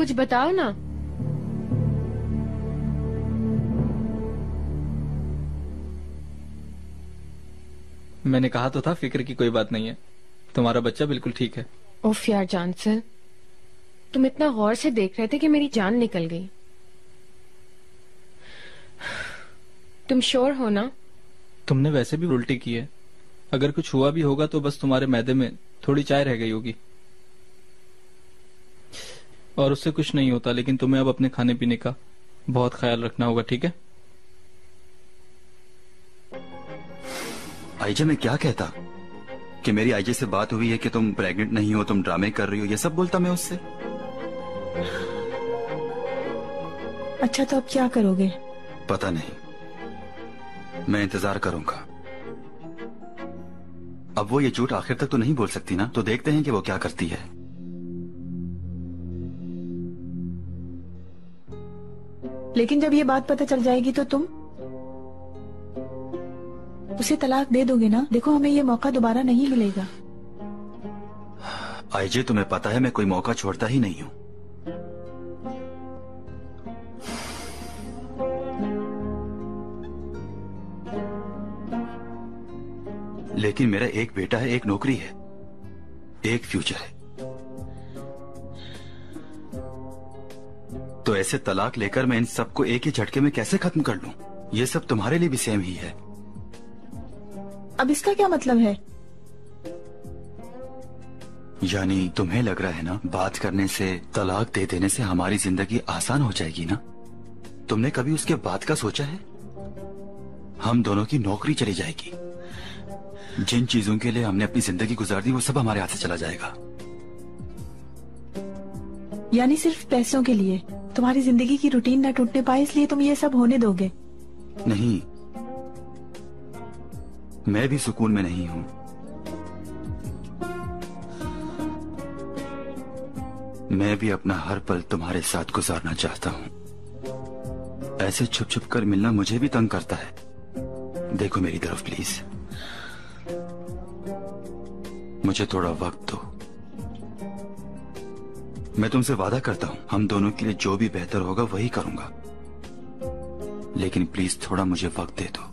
कुछ बताओ ना। मैंने कहा तो था फिक्र की कोई बात नहीं है, तुम्हारा बच्चा बिल्कुल ठीक है। उफ यार जॉनसन, तुम इतना गौर से देख रहे थे कि मेरी जान निकल गई। तुम श्योर हो ना? तुमने वैसे भी उल्टी की है, अगर कुछ हुआ भी होगा तो बस तुम्हारे मैदे में थोड़ी चाय रह गई होगी और उससे कुछ नहीं होता। लेकिन तुम्हें अब अपने खाने पीने का बहुत ख्याल रखना होगा, ठीक है? आईजे मैं क्या कहता कि मेरी आईजे से बात हुई है कि तुम प्रेग्नेंट नहीं हो, तुम ड्रामे कर रही हो, ये सब बोलता मैं उससे। अच्छा तो अब क्या करोगे? पता नहीं, मैं इंतजार करूंगा। अब वो ये झूठ आखिर तक तो नहीं बोल सकती ना, तो देखते हैं कि वो क्या करती है। लेकिन जब ये बात पता चल जाएगी तो तुम उसे तलाक दे दोगे ना? देखो हमें ये मौका दोबारा नहीं मिलेगा। आईजे तुम्हें पता है मैं कोई मौका छोड़ता ही नहीं हूं। लेकिन मेरा एक बेटा है, एक नौकरी है, एक फ्यूचर है। तो ऐसे तलाक लेकर मैं इन सबको एक ही झटके में कैसे खत्म कर लूं? ये सब तुम्हारे लिए भी सेम ही है। अब इसका क्या मतलब है? यानी तुम्हें लग रहा है ना बात करने से, तलाक दे देने से हमारी जिंदगी आसान हो जाएगी ना? तुमने कभी उसके बाद का सोचा है? हम दोनों की नौकरी चली जाएगी, जिन चीजों के लिए हमने अपनी जिंदगी गुजार दी वो सब हमारे हाथ से चला जाएगा। यानी सिर्फ पैसों के लिए तुम्हारी जिंदगी की रूटीन न टूटने पाए इसलिए तुम ये सब होने दोगे? नहीं, मैं भी सुकून में नहीं हूं। मैं भी अपना हर पल तुम्हारे साथ गुजारना चाहता हूं। ऐसे छुप छुप कर मिलना मुझे भी तंग करता है। देखो मेरी तरफ प्लीज, मुझे थोड़ा वक्त दो। मैं तुमसे वादा करता हूं हम दोनों के लिए जो भी बेहतर होगा वही करूंगा, लेकिन प्लीज थोड़ा मुझे वक्त दे दो।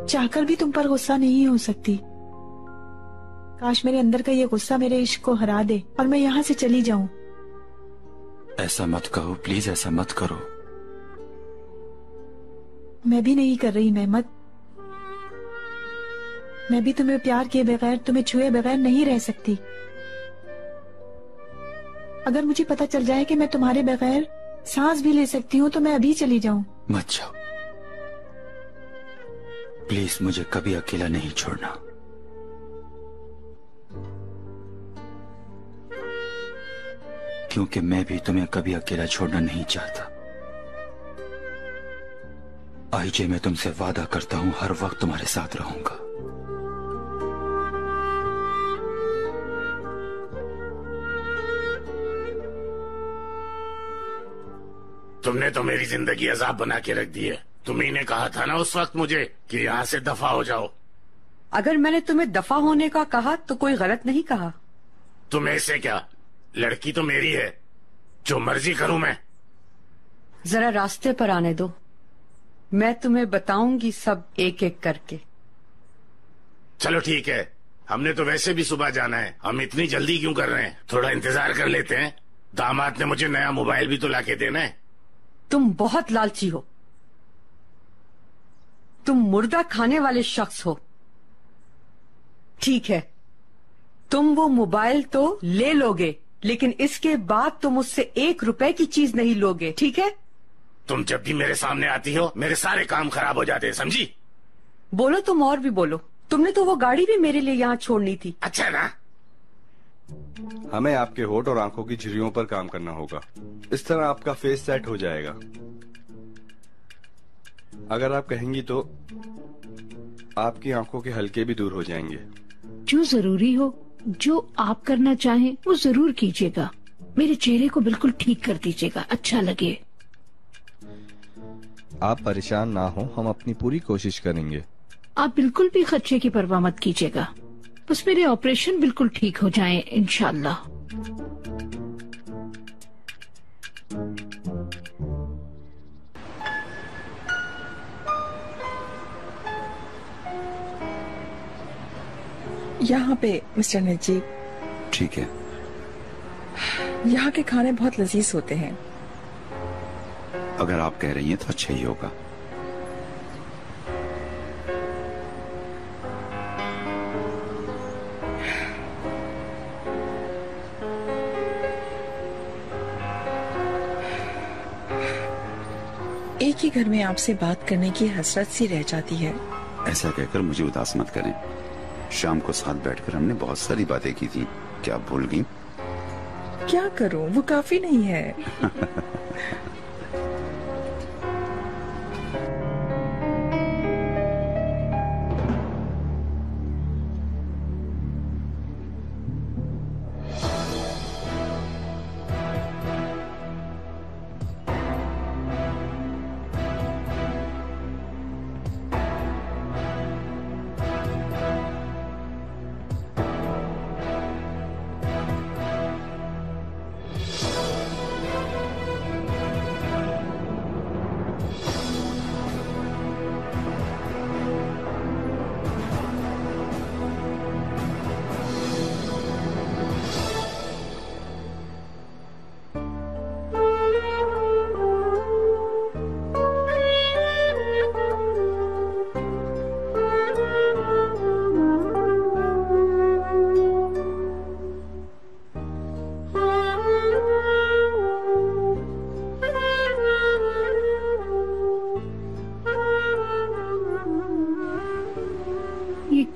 चाहकर भी तुम पर गुस्सा नहीं हो सकती। काश मेरे अंदर का ये गुस्सा मेरे इश्क को हरा दे और मैं यहाँ से चली जाऊं। ऐसा मत कहो प्लीज, ऐसा मत करो। मैं भी नहीं कर रही मेहमत। मैं भी तुम्हें प्यार किए बगैर, तुम्हें छुए बगैर नहीं रह सकती। अगर मुझे पता चल जाए कि मैं तुम्हारे बगैर सांस भी ले सकती हूँ तो मैं अभी चली जाऊं। मत जाओ प्लीज, मुझे कभी अकेला नहीं छोड़ना। क्योंकि मैं भी तुम्हें कभी अकेला छोड़ना नहीं चाहता। आईजे मैं तुमसे वादा करता हूं हर वक्त तुम्हारे साथ रहूंगा। तुमने तो मेरी जिंदगी अजाब बना के रख दी है। तुम्ही ने कहा था ना उस वक्त मुझे कि यहाँ से दफा हो जाओ। अगर मैंने तुम्हें दफा होने का कहा तो कोई गलत नहीं कहा। तुम्हें से क्या, लड़की तो मेरी है, जो मर्जी करूं मैं। जरा रास्ते पर आने दो, मैं तुम्हें बताऊंगी सब एक एक करके। चलो ठीक है, हमने तो वैसे भी सुबह जाना है, हम इतनी जल्दी क्यों कर रहे हैं? थोड़ा इंतजार कर लेते हैं। दामाद ने मुझे नया मोबाइल भी तो लाके देना है। तुम बहुत लालची हो, तुम मुर्दा खाने वाले शख्स हो। ठीक है, तुम वो मोबाइल तो ले लोगे, लेकिन इसके बाद तुम उससे 1 रुपए की चीज नहीं लोगे, ठीक है? तुम जब भी मेरे सामने आती हो मेरे सारे काम खराब हो जाते हैं, समझी? बोलो तुम और भी बोलो। तुमने तो वो गाड़ी भी मेरे लिए यहाँ छोड़नी थी। अच्छा ना? हमें आपके होठ और आंखों की झुर्रियों पर काम करना होगा। इस तरह आपका फेस सेट हो जाएगा। अगर आप कहेंगी तो आपकी आंखों के हल्के भी दूर हो जाएंगे। जो जरूरी हो, जो आप करना चाहें वो जरूर कीजिएगा। मेरे चेहरे को बिल्कुल ठीक कर दीजिएगा, अच्छा लगे। आप परेशान ना हो, हम अपनी पूरी कोशिश करेंगे। आप बिल्कुल भी खर्चे की परवाह मत कीजिएगा। बस मेरे ऑपरेशन बिल्कुल ठीक हो जाएं इंशाल्लाह। यहाँ पे मिस्टर नजीब, ठीक है। यहाँ के खाने बहुत लजीज होते हैं। अगर आप कह रही हैं तो अच्छा ही होगा। एक ही घर में आपसे बात करने की हसरत सी रह जाती है। ऐसा कहकर मुझे उदास मत करें। शाम को साथ बैठकर हमने बहुत सारी बातें की थी, क्या आप भूल गई? क्या करूं, वो काफी नहीं है।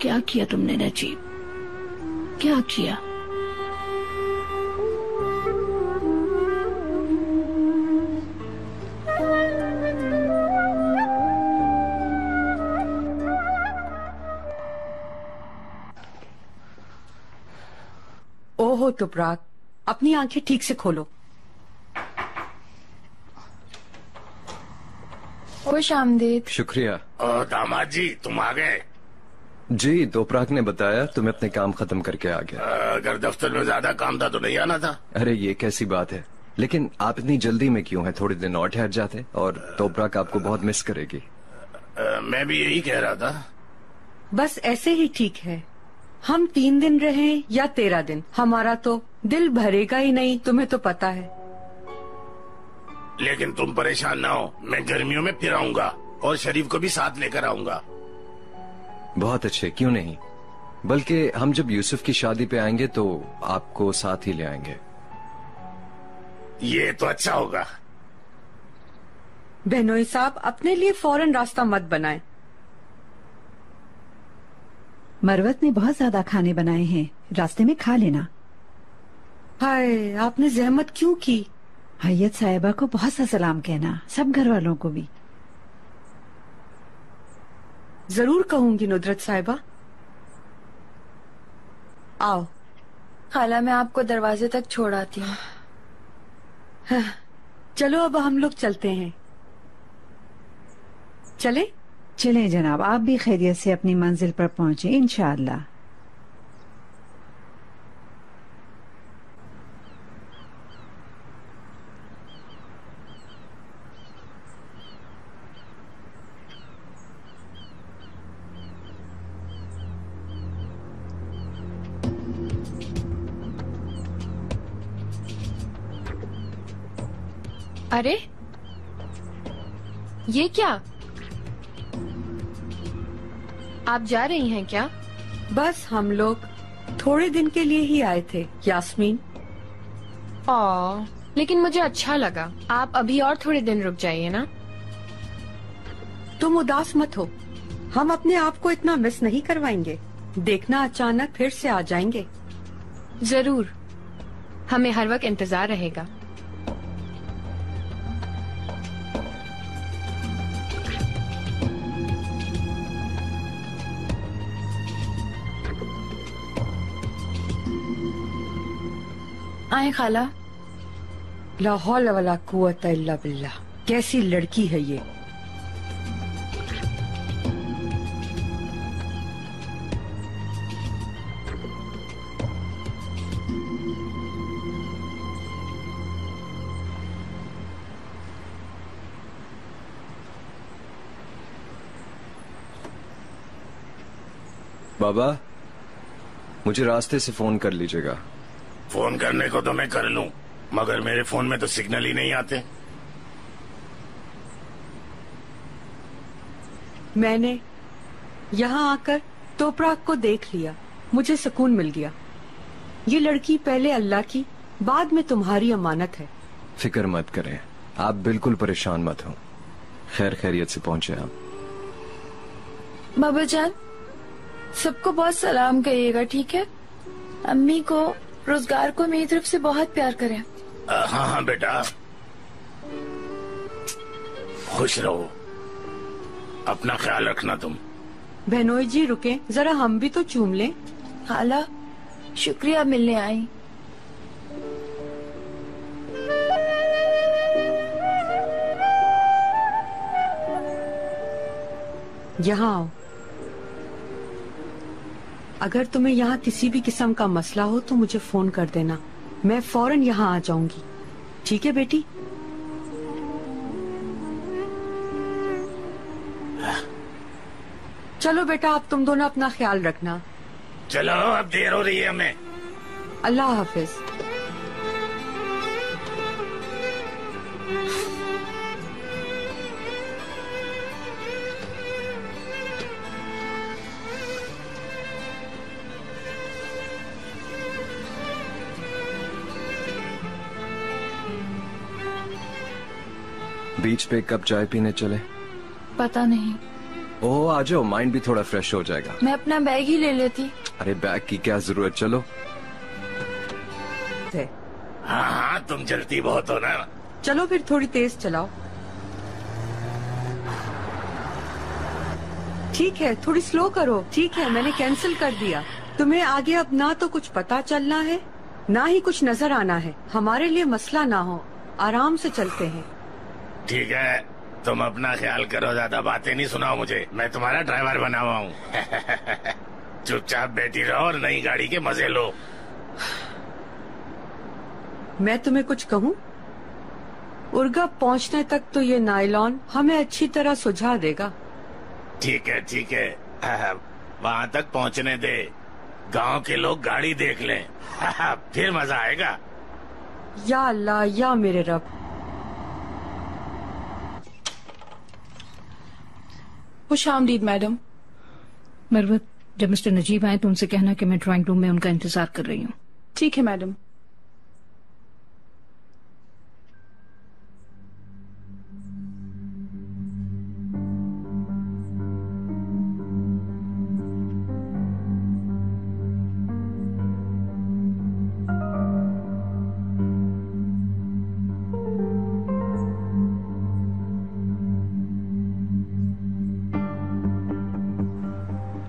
क्या किया तुमने नजीब, क्या किया? ओहो तुपराक, अपनी आंखें ठीक से खोलो। खुश आमदीद। शुक्रिया। दामाद जी, तुम आ गए? जी, तोपराक ने बताया तुम्हें अपने काम खत्म करके आ गया। अगर दफ्तर में ज्यादा काम था तो नहीं आना था। अरे ये कैसी बात है, लेकिन आप इतनी जल्दी में क्यों हैं? थोड़े दिन और ठहर जाते और तोपराक आपको बहुत मिस करेगी। मैं भी यही कह रहा था। बस ऐसे ही ठीक है। हम 3 दिन रहे या 13 दिन, हमारा तो दिल भरेगा ही नहीं, तुम्हें तो पता है। लेकिन तुम परेशान ना हो, मैं गर्मियों में फिर आऊंगा और शरीफ को भी साथ लेकर आऊंगा। बहुत अच्छे, क्यों नहीं। बल्कि हम जब यूसुफ की शादी पे आएंगे तो आपको साथ ही ले आएंगे। ये तो अच्छा होगा। बहनोई साहब, अपने लिए फौरन रास्ता मत बनाएं। मरवत ने बहुत ज्यादा खाने बनाए हैं, रास्ते में खा लेना। हाय, आपने जहमत क्यों की? हय्यत साहिबा को बहुत सा सलाम कहना, सब घर वालों को भी। जरूर कहूंगी नुदरत साहिबा। आओ खाला, मैं आपको दरवाजे तक छोड़ आती हूँ। चलो अब हम लोग चलते हैं। चले? चले जनाब, आप भी खैरियत से अपनी मंजिल पर पहुंचे इंशाअल्लाह। अरे ये क्या, आप जा रही हैं क्या? बस हम लोग थोड़े दिन के लिए ही आए थे यास्मीन। लेकिन मुझे अच्छा लगा। आप अभी और थोड़े दिन रुक जाइए ना। तुम उदास मत हो, हम अपने आप को इतना मिस नहीं करवाएंगे। देखना, अचानक फिर से आ जाएंगे। जरूर, हमें हर वक्त इंतजार रहेगा। आए खाला। ला हौला वला कुव्वता इल्ला बिल्लाह, कैसी लड़की है ये। बाबा, मुझे रास्ते से फोन कर लीजिएगा। फोन करने को तो मैं कर लूं, मगर मेरे फोन में तो सिग्नल ही नहीं आते। मैंने यहाँ आकर तोपराग को देख लिया, मुझे सुकून मिल गया। ये लड़की पहले अल्लाह की, बाद में तुम्हारी अमानत है। फिक्र मत करें, आप बिल्कुल परेशान मत हो। खैर खैरियत से पहुंचे आप। बाबा जान, सबको बहुत सलाम कहिएगा, ठीक है? अम्मी को, रोजगार को मेरी तरफ से बहुत प्यार करें। हाँ हाँ बेटा, खुश रहो, अपना ख्याल रखना तुम। बहनोई जी रुके, जरा हम भी तो चूम लें। खाला, शुक्रिया मिलने आई। यहाँ आओ। अगर तुम्हें यहाँ किसी भी किस्म का मसला हो तो मुझे फोन कर देना, मैं फौरन यहाँ आ जाऊंगी। ठीक है बेटी? चलो बेटा, अब तुम दोनों अपना ख्याल रखना। चलो, अब देर हो रही है हमें। अल्लाह हाफिज। बीच पे एक कप चाय पीने चले? पता नहीं। ओह, आ जाओ, माइंड भी थोड़ा फ्रेश हो जाएगा। मैं अपना बैग ही ले लेती। अरे बैग की क्या जरूरत, चलो। हाँ हाँ, तुम जल्दी बहुत हो ना। चलो फिर थोड़ी तेज चलाओ। ठीक है, थोड़ी स्लो करो। ठीक है, मैंने कैंसिल कर दिया। तुम्हें आगे अब ना तो कुछ पता चलना है, ना ही कुछ नजर आना है। हमारे लिए मसला ना हो, आराम से चलते हैं। ठीक है, तुम अपना ख्याल करो, ज्यादा बातें नहीं सुनाओ मुझे, मैं तुम्हारा ड्राइवर बना हुआ हूँ। चुपचाप बैठी रहो और नई गाड़ी के मजे लो। मैं तुम्हें कुछ कहूँ? उर्गा पहुँचने तक तो ये नायलॉन हमें अच्छी तरह सुझा देगा। ठीक है ठीक है, वहाँ तक पहुँचने दे, गांव के लोग गाड़ी देख लें। फिर मजा आएगा। या अल्लाह, या मेरे रब। खुशामदीद मैडम। मरवत, जब मिस्टर नजीब आए तो उनसे कहना कि मैं ड्राइंग रूम में उनका इंतजार कर रही हूँ। ठीक है मैडम।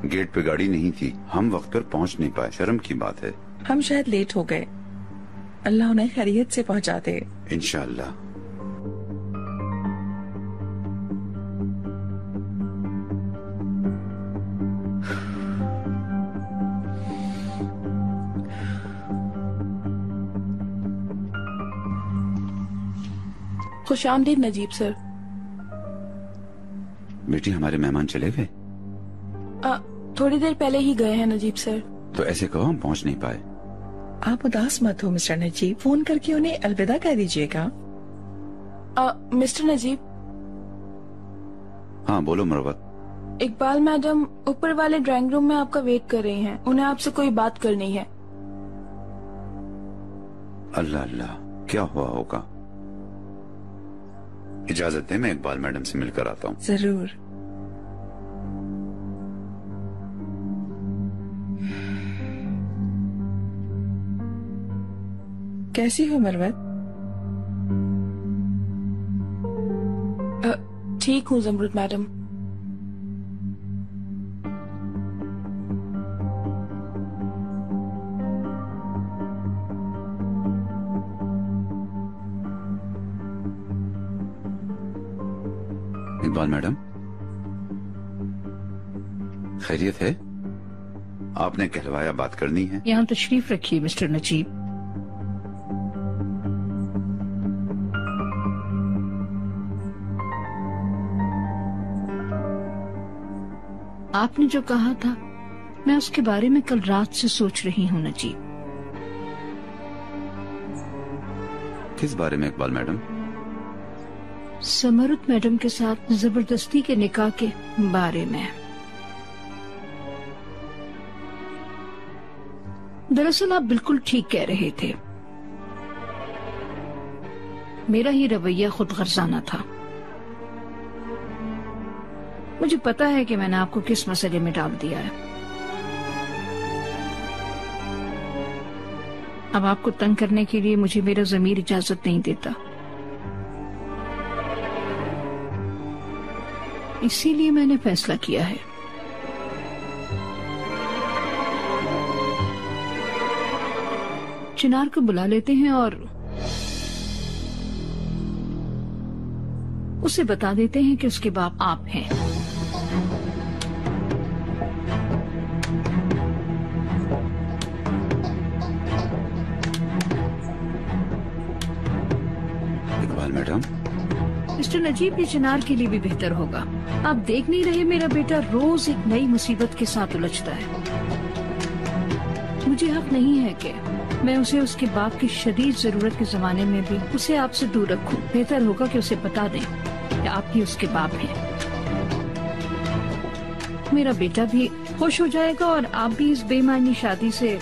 गेट पे गाड़ी नहीं थी, हम वक्त पर पहुंच नहीं पाए, शर्म की बात है। हम शायद लेट हो गए, अल्लाह उन्हें खैरियत से पहुंचा दे। इंशाअल्लाह। खुशामदीद नजीब सर। बेटी, हमारे मेहमान चले गए? थोड़ी देर पहले ही गए हैं नजीब सर। तो ऐसे कहो हम पहुंच नहीं पाए। आप उदास मत हो मिस्टर नजीब, फोन करके उन्हें अलविदा कह दीजिएगा। मिस्टर नजीब। हाँ बोलो मरवत। इकबाल मैडम ऊपर वाले ड्राइंग रूम में आपका वेट कर रही हैं, उन्हें आपसे कोई बात करनी है। अल्लाह अल्लाह, क्या हुआ होगा? इजाजत है, मैं इकबाल मैडम से मिलकर आता हूँ। जरूर। कैसी हो मरवत? ठीक हूँ जमरुद मैडम। इकबाल मैडम, खैरियत है? आपने कहलवाया बात करनी है। यहाँ तशरीफ रखिए मिस्टर नजीब। आपने जो कहा था मैं उसके बारे में कल रात से सोच रही हूँ नजीब। किस बारे में इकबाल मैडम? समरुत मैडम के साथ जबरदस्ती के निकाह के बारे में। दरअसल आप बिल्कुल ठीक कह रहे थे, मेरा ही रवैया खुद गर्जाना था। मुझे पता है कि मैंने आपको किस मसले में डाल दिया है। अब आपको तंग करने के लिए मुझे मेरा ज़मीर इजाजत नहीं देता, इसीलिए मैंने फैसला किया है चिनार को बुला लेते हैं और उसे बता देते हैं कि उसके बाप आप हैं। इकबाल मैडम, मिस्टर नजीब, ये चिनार के लिए भी बेहतर होगा। आप देख नहीं रहे मेरा बेटा रोज एक नई मुसीबत के साथ उलझता है। मुझे हक नहीं है कि मैं उसे उसके बाप की शदीद जरूरत के जमाने में भी उसे आपसे दूर रखूं। बेहतर होगा कि उसे बता दें कि आप ही उसके बाप हैं। मेरा बेटा भी खुश हो जाएगा और आप भी इस बेमानी शादी से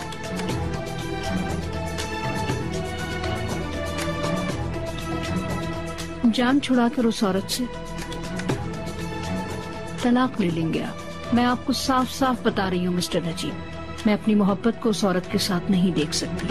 जान छुड़ाकर उस औरत से तलाक ले लेंगे आप। मैं आपको साफ साफ बता रही हूँ मिस्टर नजीब, मैं अपनी मोहब्बत को उस औरत के साथ नहीं देख सकती।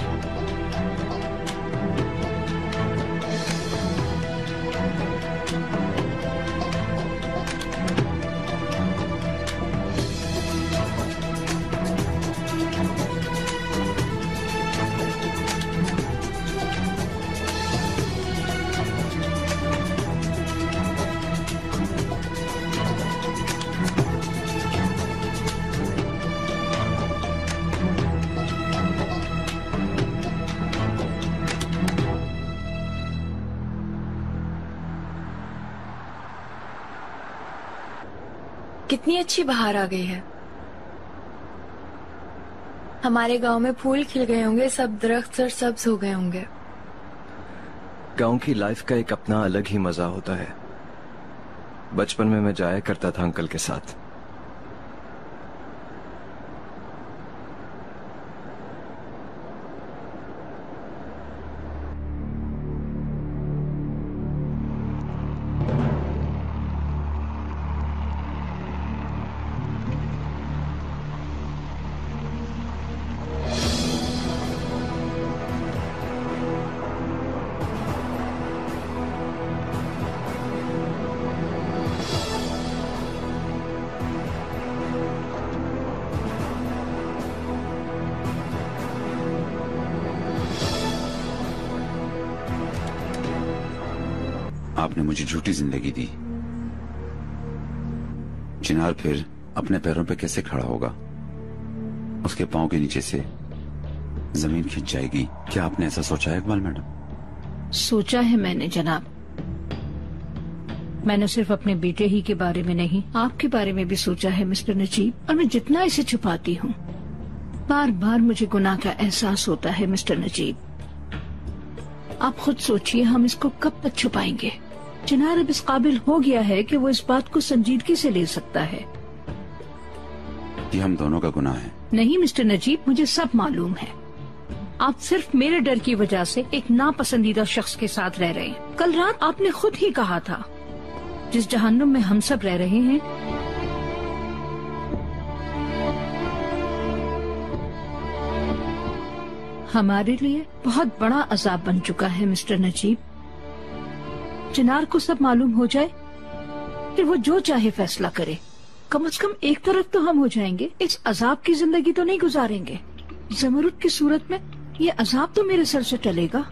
कितनी अच्छी बहार आ गई है। हमारे गांव में फूल खिल गए होंगे, सब दरख्त सर सब्ज हो गए होंगे। गांव की लाइफ का एक अपना अलग ही मजा होता है। बचपन में मैं जाया करता था अंकल के साथ। आपने मुझे झूठी जिंदगी दी। चिनार फिर अपने पैरों पे कैसे खड़ा होगा? उसके पांव के नीचे से जमीन खिंच जाएगी। क्या आपने ऐसा सोचा है इकबाल मैडम? सोचा है मैंने जनाब। मैंने सिर्फ अपने बेटे ही के बारे में नहीं, आपके बारे में भी सोचा है मिस्टर नजीब। और मैं जितना इसे छुपाती हूँ, बार बार मुझे गुनाह का एहसास होता है मिस्टर नजीब। आप खुद सोचिए, हम इसको कब तक छुपाएंगे? चिनार अब इस काबिल हो गया है कि वो इस बात को संजीदगी से ले सकता है। ये हम दोनों का गुनाह है। नहीं मिस्टर नजीब, मुझे सब मालूम है। आप सिर्फ मेरे डर की वजह से एक नापसंदीदा शख्स के साथ रह रहे हैं। कल रात आपने खुद ही कहा था, जिस जहन्नुम में हम सब रह रहे हैं, हमारे लिए बहुत बड़ा अजाब बन चुका है मिस्टर नजीब। चिनार को सब मालूम हो जाए, फिर वो जो चाहे फैसला करे। कम से कम एक तरफ तो हम हो जाएंगे। इस अजाब की जिंदगी तो नहीं गुजारेंगे। जमरुद की सूरत में ये अजाब तो मेरे सर से टलेगा।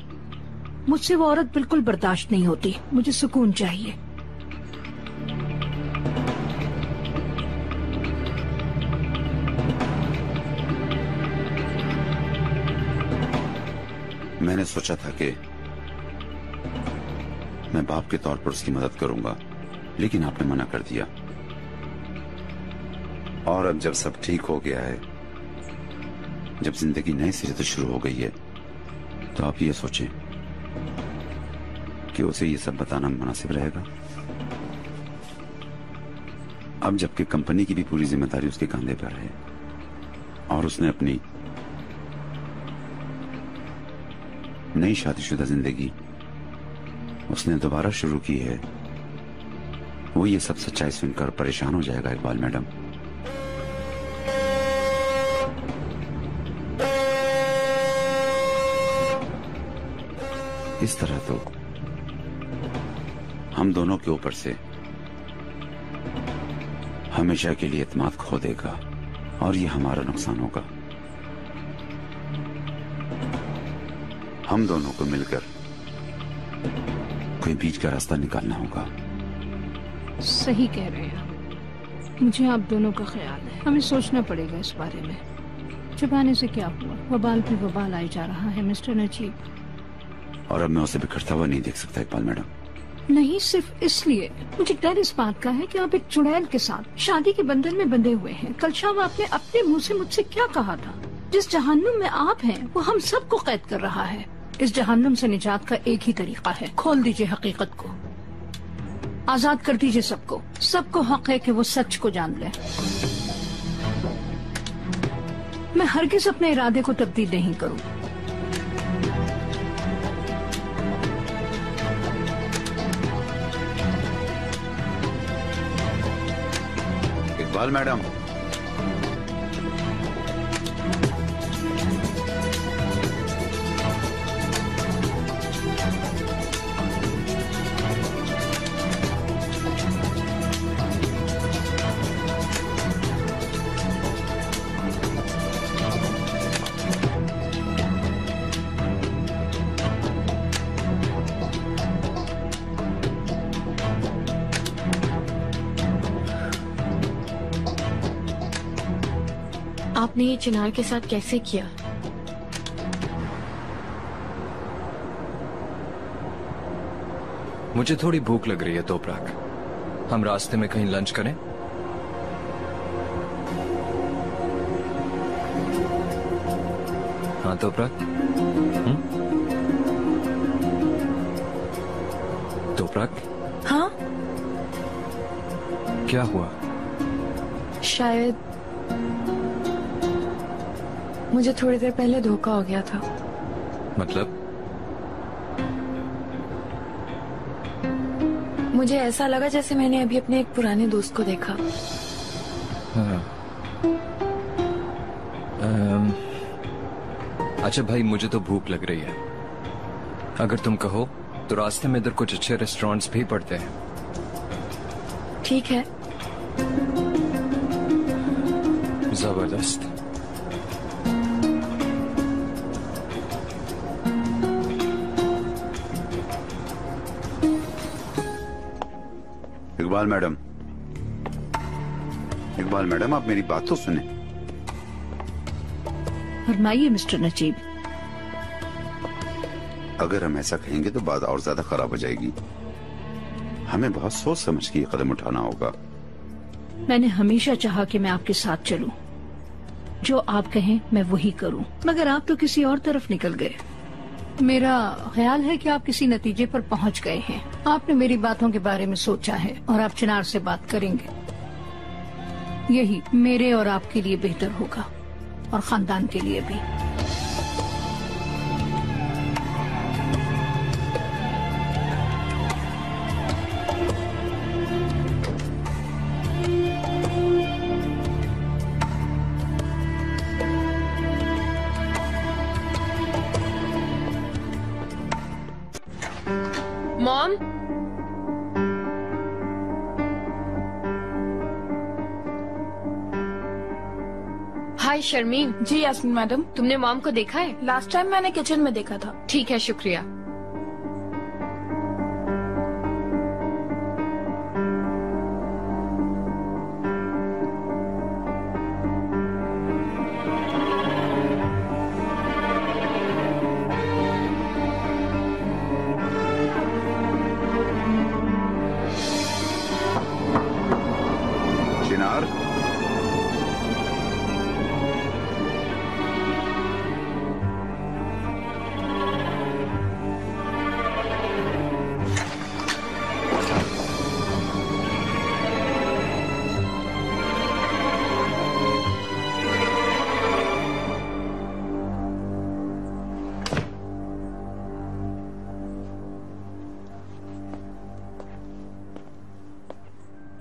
मुझसे वो औरत बिल्कुल बर्दाश्त नहीं होती। मुझे सुकून चाहिए। मैंने सोचा था कि मैं बाप के तौर पर उसकी मदद करूंगा, लेकिन आपने मना कर दिया। और अब जब सब ठीक हो गया है जब जिंदगी नए सिरे से शुरू हो गई है तो आप ये सोचें कि उसे ये सब बताना मुनासिब रहेगा। अब जबकि कंपनी की भी पूरी जिम्मेदारी उसके कंधे पर है और उसने अपनी नई शादीशुदा जिंदगी उसने दोबारा शुरू की है, वो ये सब सच्चाई सुनकर परेशान हो जाएगा इकबाल मैडम। इस तरह तो हम दोनों के ऊपर से हमेशा के लिए एतमाद खो देगा और ये हमारा नुकसान होगा। हम दोनों को मिलकर कोई बीच का रास्ता निकालना होगा। सही कह रहे हैं आप। मुझे आप दोनों का ख्याल है, हमें सोचना पड़ेगा इस बारे में। छुपाने से क्या हुआ, वबाल पे वबाल आई जा रहा है मिस्टर नजीब। और अब मैं उसे बिखरता हुआ नहीं देख सकता इकबाल मैडम। नहीं सिर्फ इसलिए, मुझे डर इस बात का है कि आप एक चुड़ैल के साथ शादी के बंधन में बंधे हुए हैं। कल शाम आपने अपने मुंह से मुझसे क्या कहा था? जिस जहन्नुम में आप हैं वो हम सबको कैद कर रहा है। इस जहन्नुम से निजात का एक ही तरीका है, खोल दीजिए हकीकत को, आजाद कर दीजिए सबको। सबको हक है कि वो सच को जान ले। मैं हरगिज़ अपने इरादे को तब्दील नहीं करूँ। इकबाल मैडम, आपने ये चिनार के साथ कैसे किया? मुझे थोड़ी भूख लग रही है तोपराक, हम रास्ते में कहीं लंच करें? हाँ तोपराक? तोपराक? हाँ? क्या हुआ? शायद मुझे थोड़ी देर पहले धोखा हो गया था। मतलब? मुझे ऐसा लगा जैसे मैंने अभी अपने एक पुराने दोस्त को देखा। हाँ। अच्छा भाई, मुझे तो भूख लग रही है। अगर तुम कहो तो रास्ते में इधर कुछ अच्छे रेस्टोरेंट्स भी पड़ते हैं। ठीक है। जबरदस्त। इकबाल मैडम, इकबाल मैडम, आप मेरी बात तो सुने। फरमाइए मिस्टर नजीब। अगर हम ऐसा कहेंगे तो बात और ज्यादा खराब हो जाएगी। हमें बहुत सोच समझ के ये कदम उठाना होगा। मैंने हमेशा चाहा कि मैं आपके साथ चलूं। जो आप कहें मैं वही करूं, मगर आप तो किसी और तरफ निकल गए। मेरा ख्याल है कि आप किसी नतीजे पर पहुंच गए हैं। आपने मेरी बातों के बारे में सोचा है और आप चिनार से बात करेंगे। यही मेरे और आपके लिए बेहतर होगा और खानदान के लिए भी। मॉम, हाय शर्मीन। जी यास्मीन मैडम। तुमने मॉम को देखा है? लास्ट टाइम मैंने किचन में देखा था। ठीक है, शुक्रिया।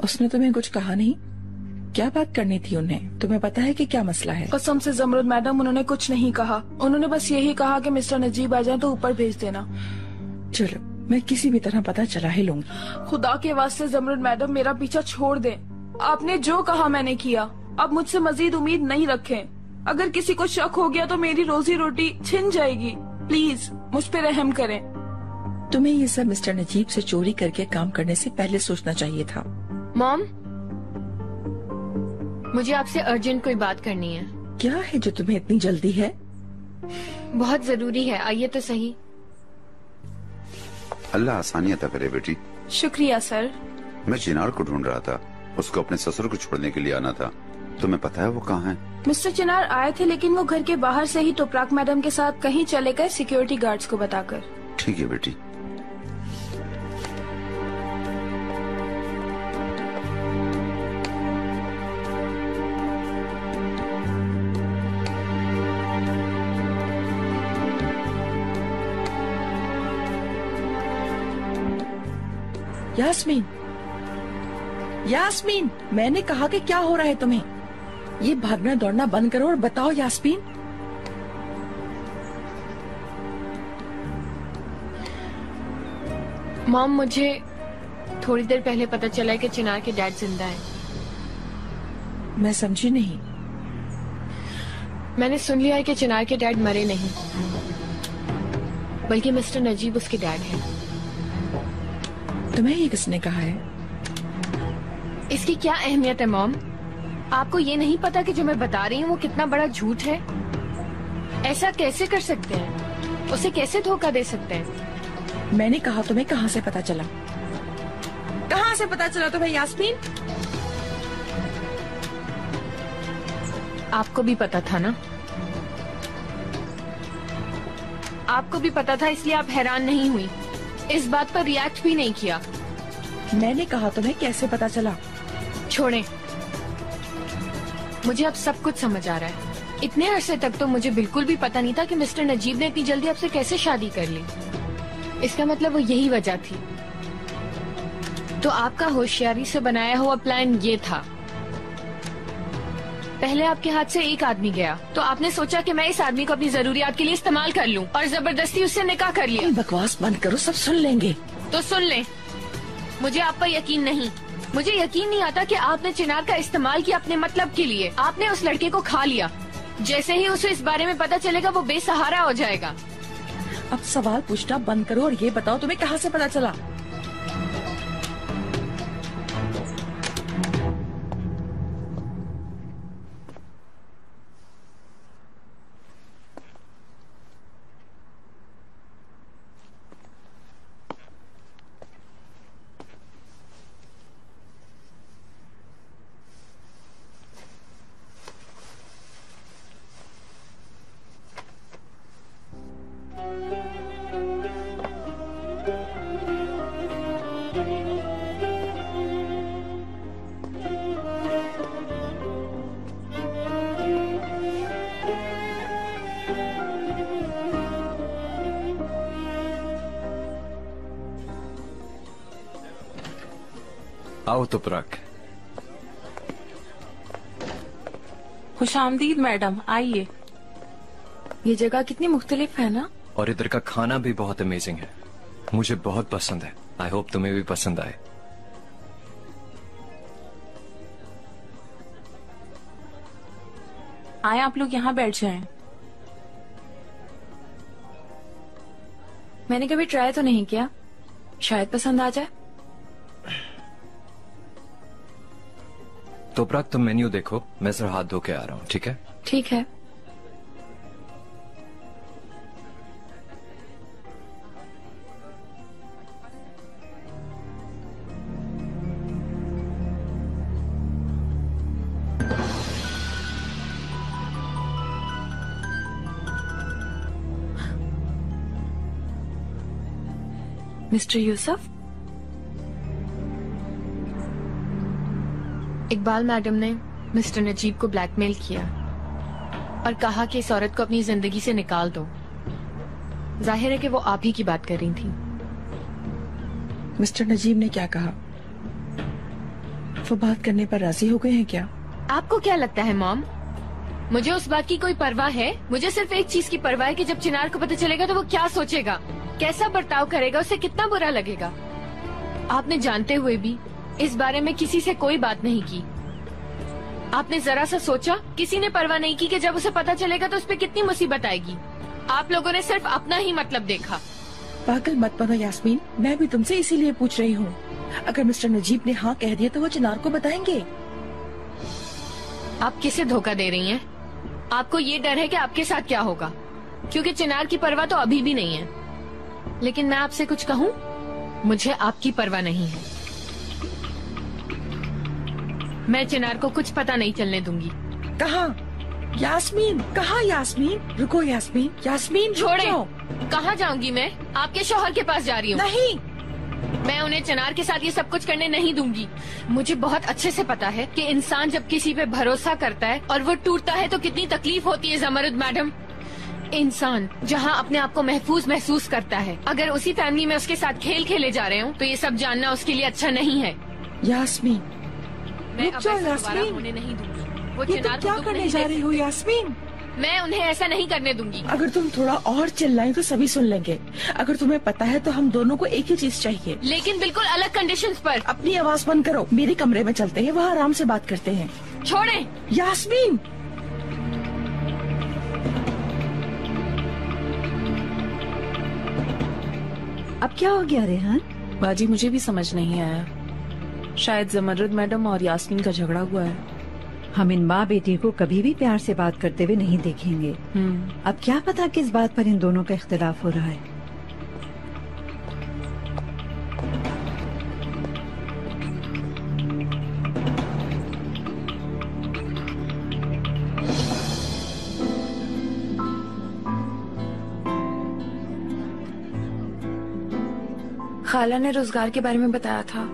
उसने तुम्हें कुछ कहा नहीं? क्या बात करनी थी उन्हें? तुम्हें पता है कि क्या मसला है? कसम से जमरुद मैडम, उन्होंने कुछ नहीं कहा। उन्होंने बस यही कहा कि मिस्टर नजीब आ जाए तो ऊपर भेज देना। चलो, मैं किसी भी तरह पता चला ही लूंगी। खुदा के वास्ते जमरुद मैडम, मेरा पीछा छोड़ दें। आपने जो कहा मैंने किया। अब मुझसे मजीद उम्मीद नहीं रखें। अगर किसी को शक हो गया तो मेरी रोजी रोटी छिन जाएगी। प्लीज मुझ पे रहम करें। तुम्हें ये सब मिस्टर नजीब से चोरी करके काम करने से पहले सोचना चाहिए था। मॉम, मुझे आपसे अर्जेंट कोई बात करनी है। क्या है जो तुम्हें इतनी जल्दी है? बहुत जरूरी है, आइए तो सही। अल्लाह आसानी अता करे बेटी। शुक्रिया सर। मैं चिनार को ढूंढ रहा था, उसको अपने ससुर को छोड़ने के लिए आना था। तुम्हें पता है वो कहाँ है? मिस्टर चिनार आए थे, लेकिन वो घर के बाहर से ही तोपराक मैडम के साथ कहीं चले गए सिक्योरिटी गार्ड्स को बताकर। ठीक है बेटी। यास्मीन, यास्मीन, मैंने कहा कि क्या हो रहा है तुम्हें? ये भागना दौड़ना बंद करो और बताओ यास्मीन। मॉम, मुझे थोड़ी देर पहले पता चला है कि चिनार के डैड जिंदा है। मैं समझी नहीं। मैंने सुन लिया है कि चिनार के डैड मरे नहीं, बल्कि मिस्टर नजीब उसके डैड हैं। तुम्हें ये किसने कहा है? इसकी क्या अहमियत है मॉम? आपको ये नहीं पता कि जो मैं बता रही हूँ वो कितना बड़ा झूठ है? ऐसा कैसे कर सकते हैं? उसे कैसे धोखा दे सकते हैं? मैंने कहा तुम्हें कहाँ से पता चला? कहाँ से पता चला तुम्हें यास्मीन? आपको भी पता था ना? आपको भी पता था, इसलिए आप हैरान नहीं हुई, इस बात पर रिएक्ट भी नहीं किया। मैंने कहा तुम्हें कैसे पता चला? छोड़ें, मुझे अब सब कुछ समझ आ रहा है। इतने अरसे तक तो मुझे बिल्कुल भी पता नहीं था कि मिस्टर नजीब ने इतनी जल्दी आपसे कैसे शादी कर ली। इसका मतलब वो यही वजह थी। तो आपका होशियारी से बनाया हुआ प्लान ये था। पहले आपके हाथ से एक आदमी गया तो आपने सोचा कि मैं इस आदमी को अपनी जरूरियात के लिए इस्तेमाल कर लूं और जबरदस्ती उससे निकाह कर लिया। बकवास बंद करो, सब सुन लेंगे। तो सुन लें, मुझे आप पर यकीन नहीं। मुझे यकीन नहीं आता कि आपने चिनार का इस्तेमाल किया अपने मतलब के लिए। आपने उस लड़के को खा लिया। जैसे ही उसे इस बारे में पता चलेगा वो बेसहारा हो जाएगा। अब सवाल पूछना बंद करो और ये बताओ तुम्हें कहाँ से पता चला? आओ तुपराक। खुशामदीद मैडम, आइए। ये जगह कितनी मुख्तलिफ है ना? और इधर का खाना भी बहुत अमेजिंग है, मुझे बहुत पसंद है। आई होप तुम्हें भी पसंद आए। आए आप लोग यहाँ बैठ जाएं। मैंने कभी ट्राई तो नहीं किया, शायद पसंद आ जाए। तुपराक, तुम मेन्यू देखो, मैं जरा हाथ धो के आ रहा हूँ। ठीक है? ठीक है। मिस्टर यूसुफ, इकबाल मैडम ने मिस्टर नजीब को ब्लैकमेल किया और कहा कि इस औरत को अपनी जिंदगी से निकाल दो। जाहिर है कि वो आप ही की बात कर रही थी। मिस्टर नजीब ने क्या कहा? वो बात करने पर राजी हो गए हैं क्या? आपको क्या लगता है मॉम, मुझे उस बात की कोई परवाह है? मुझे सिर्फ एक चीज की परवाह है कि जब चिनार को पता चलेगा तो वो क्या सोचेगा, कैसा बर्ताव करेगा, उसे कितना बुरा लगेगा। आपने जानते हुए भी इस बारे में किसी से कोई बात नहीं की। आपने जरा सा सोचा? किसी ने परवाह नहीं की कि जब उसे पता चलेगा तो उस पर कितनी मुसीबत आएगी। आप लोगों ने सिर्फ अपना ही मतलब देखा। पागल मत बनो यास्मीन, मैं भी तुमसे इसीलिए पूछ रही हूँ। अगर मिस्टर नजीब ने हाँ कह दिया तो वो चिनार को बताएंगे। आप किसे धोखा दे रही हैं? आपको ये डर है कि आपके साथ क्या होगा, क्योंकि चिनार की परवाह तो अभी भी नहीं है। लेकिन मैं आपसे कुछ कहूँ, मुझे आपकी परवाह नहीं है। मैं चिनार को कुछ पता नहीं चलने दूंगी। कहाँ यास्मीन? कहाँ यास्मीन? रुको यास्मीन, यास्मीन छोड़े। कहाँ जाऊंगी मैं? आपके शौहर के पास जा रही हूँ। नहीं, मैं उन्हें चिनार के साथ ये सब कुछ करने नहीं दूंगी। मुझे बहुत अच्छे से पता है कि इंसान जब किसी पे भरोसा करता है और वो टूटता है तो कितनी तकलीफ होती है ज़मरुद मैडम। इंसान जहाँ अपने आप को महफूज महसूस करता है, अगर उसी फैमिली में उसके साथ खेल खेले जा रहे हो तो ये सब जानना उसके लिए अच्छा नहीं है। यास्मीन, मैं रुक जाओ अब ऐसा दोबारा यास्मीन। होने नहीं दूंगी। वो ये तुम चिनार क्या को दुख करने नहीं जा दे रही हो सकते। यास्मीन? मैं उन्हें ऐसा नहीं करने दूंगी। अगर तुम थोड़ा और चिल्लाई तो सभी सुन लेंगे। अगर तुम्हें पता है तो हम दोनों को एक ही चीज चाहिए, लेकिन बिल्कुल अलग कंडीशंस पर। अपनी आवाज बंद करो, मेरे कमरे में चलते हैं, वहाँ आराम से बात करते हैं। छोड़ें। यास्मीन, अब क्या हो गया रेहान? बाजी मुझे भी समझ नहीं आया। शायद ज़मरुद मैडम और यास्मीन का झगड़ा हुआ है। हम इन माँ बेटी को कभी भी प्यार से बात करते हुए नहीं देखेंगे। अब क्या पता किस बात पर इन दोनों का इख्तिलाफ हो रहा है। खाला ने रोजगार के बारे में बताया था,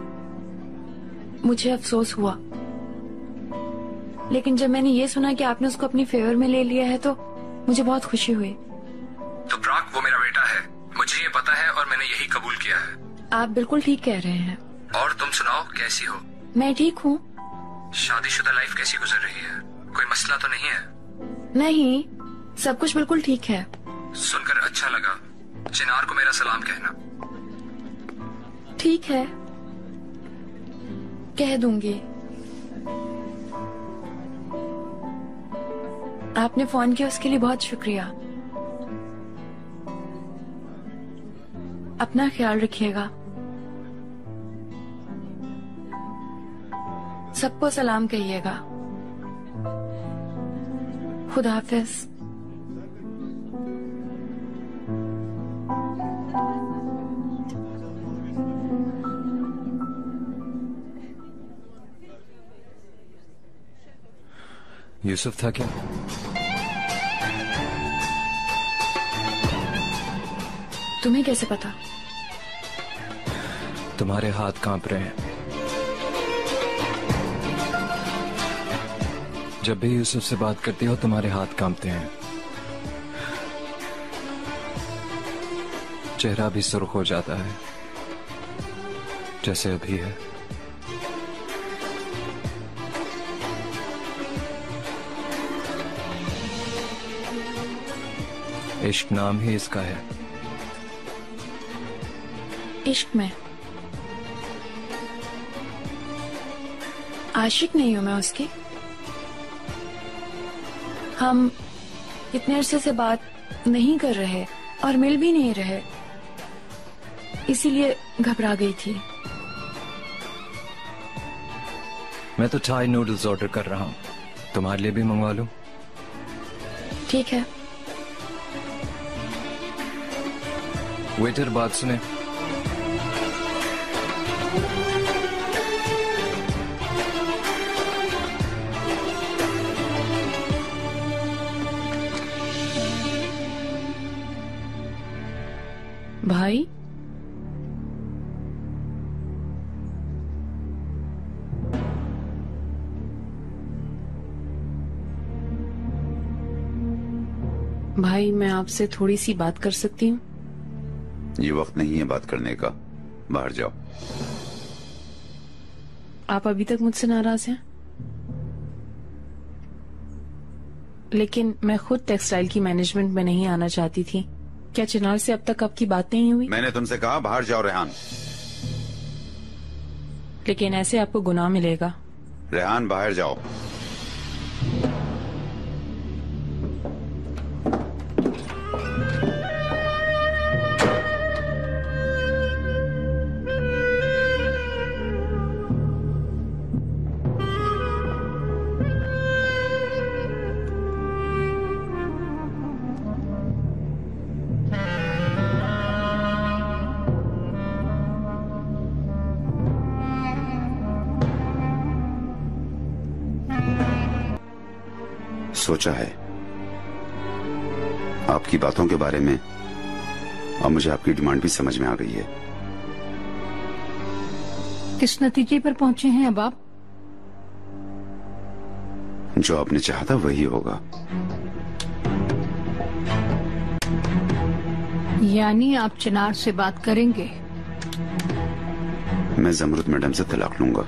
मुझे अफसोस हुआ। लेकिन जब मैंने ये सुना कि आपने उसको अपनी फेवर में ले लिया है तो मुझे बहुत खुशी हुई। तो प्राक वो मेरा बेटा है, मुझे ये पता है और मैंने यही कबूल किया है। आप बिल्कुल ठीक कह रहे हैं। और तुम सुनाओ, कैसी हो? मैं ठीक हूँ। शादीशुदा लाइफ कैसी गुजर रही है? कोई मसला तो नहीं है? नहीं, सब कुछ बिल्कुल ठीक है। सुनकर अच्छा लगा। चिनार को मेरा सलाम कहना। ठीक है, कह दूंगी। आपने फोन किया उसके लिए बहुत शुक्रिया। अपना ख्याल रखिएगा। सबको सलाम कहिएगा। खुदा हाफिज। यूसुफ था क्या? तुम्हें कैसे पता? तुम्हारे हाथ कांप रहे हैं। जब भी यूसुफ से बात करती हो तुम्हारे हाथ कांपते हैं। चेहरा भी सुर्ख हो जाता है, जैसे अभी है। इश्क नाम ही इसका है। इश्क में आशिक नहीं हूं मैं उसकी। हम इतने अरसे से बात नहीं कर रहे और मिल भी नहीं रहे, इसीलिए घबरा गई थी। मैं तो थाई नूडल्स ऑर्डर कर रहा हूं, तुम्हारे लिए भी मंगवा लूं? ठीक है। वेटर बात सुने। भाई, भाई मैं आपसे थोड़ी सी बात कर सकती हूँ? ये वक्त नहीं है बात करने का, बाहर जाओ। आप अभी तक मुझसे नाराज हैं? लेकिन मैं खुद टेक्सटाइल की मैनेजमेंट में नहीं आना चाहती थी। क्या चिनार से अब तक आपकी बात नहीं हुई? मैंने तुमसे कहा बाहर जाओ रेहान। लेकिन ऐसे आपको गुनाह मिलेगा। रेहान बाहर जाओ। सोचा है आपकी बातों के बारे में और मुझे आपकी डिमांड भी समझ में आ गई है। किस नतीजे पर पहुंचे हैं अब आप? जो आपने चाहा था वही होगा। यानी आप चिनार से बात करेंगे? मैं जमरुद मैडम से तलाक लूंगा।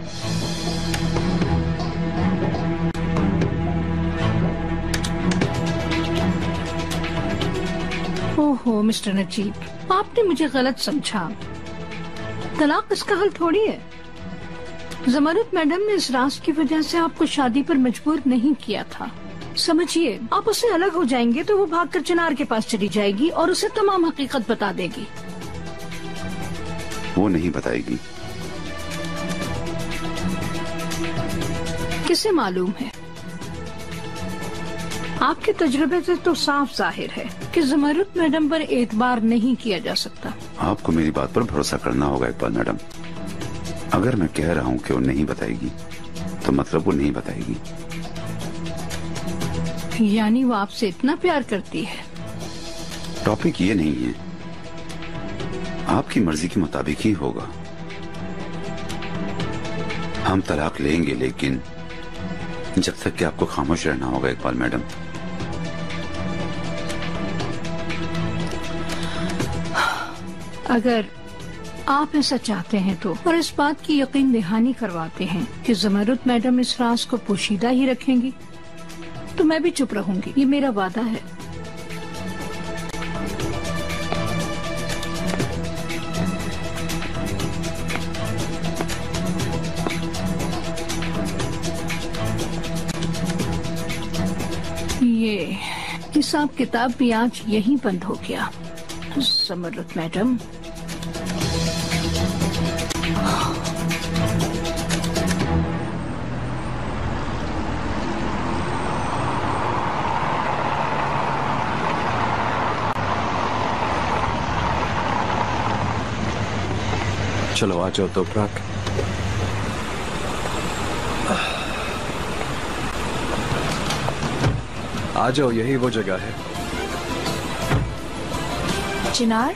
ओहो मिस्टर नजीब, आपने मुझे गलत समझा। तलाक इसका हल थोड़ी है। जमरुद मैडम ने इस राज की वजह से आपको शादी पर मजबूर नहीं किया था। समझिए, आप उससे अलग हो जाएंगे तो वो भागकर चिनार के पास चली जाएगी और उसे तमाम हकीकत बता देगी। वो नहीं बताएगी। किसे मालूम है? आपके तजुर्बे से तो साफ जाहिर है कि जमरुद मैडम पर एतबार नहीं किया जा सकता। आपको मेरी बात पर भरोसा करना होगा इकबाल मैडम। अगर मैं कह रहा हूँ कि वो नहीं बताएगी तो मतलब वो नहीं बताएगी। यानी वो आपसे इतना प्यार करती है? टॉपिक ये नहीं है, आपकी मर्जी के मुताबिक ही होगा। हम तलाक लेंगे लेकिन जब तक कि आपको खामोश रहना होगा इकबाल मैडम। अगर आप ऐसा चाहते हैं तो और इस बात की यकीन दहानी करवाते हैं कि जमरुद मैडम इस राज को पोशीदा ही रखेंगी तो मैं भी चुप रहूंगी। ये मेरा वादा है। ये हिसाब किताब भी आज यहीं बंद हो गया। जमरुद मैडम, चलो आ जाओ तो प्राक। आ जाओ, यही वो जगह है। चिनार,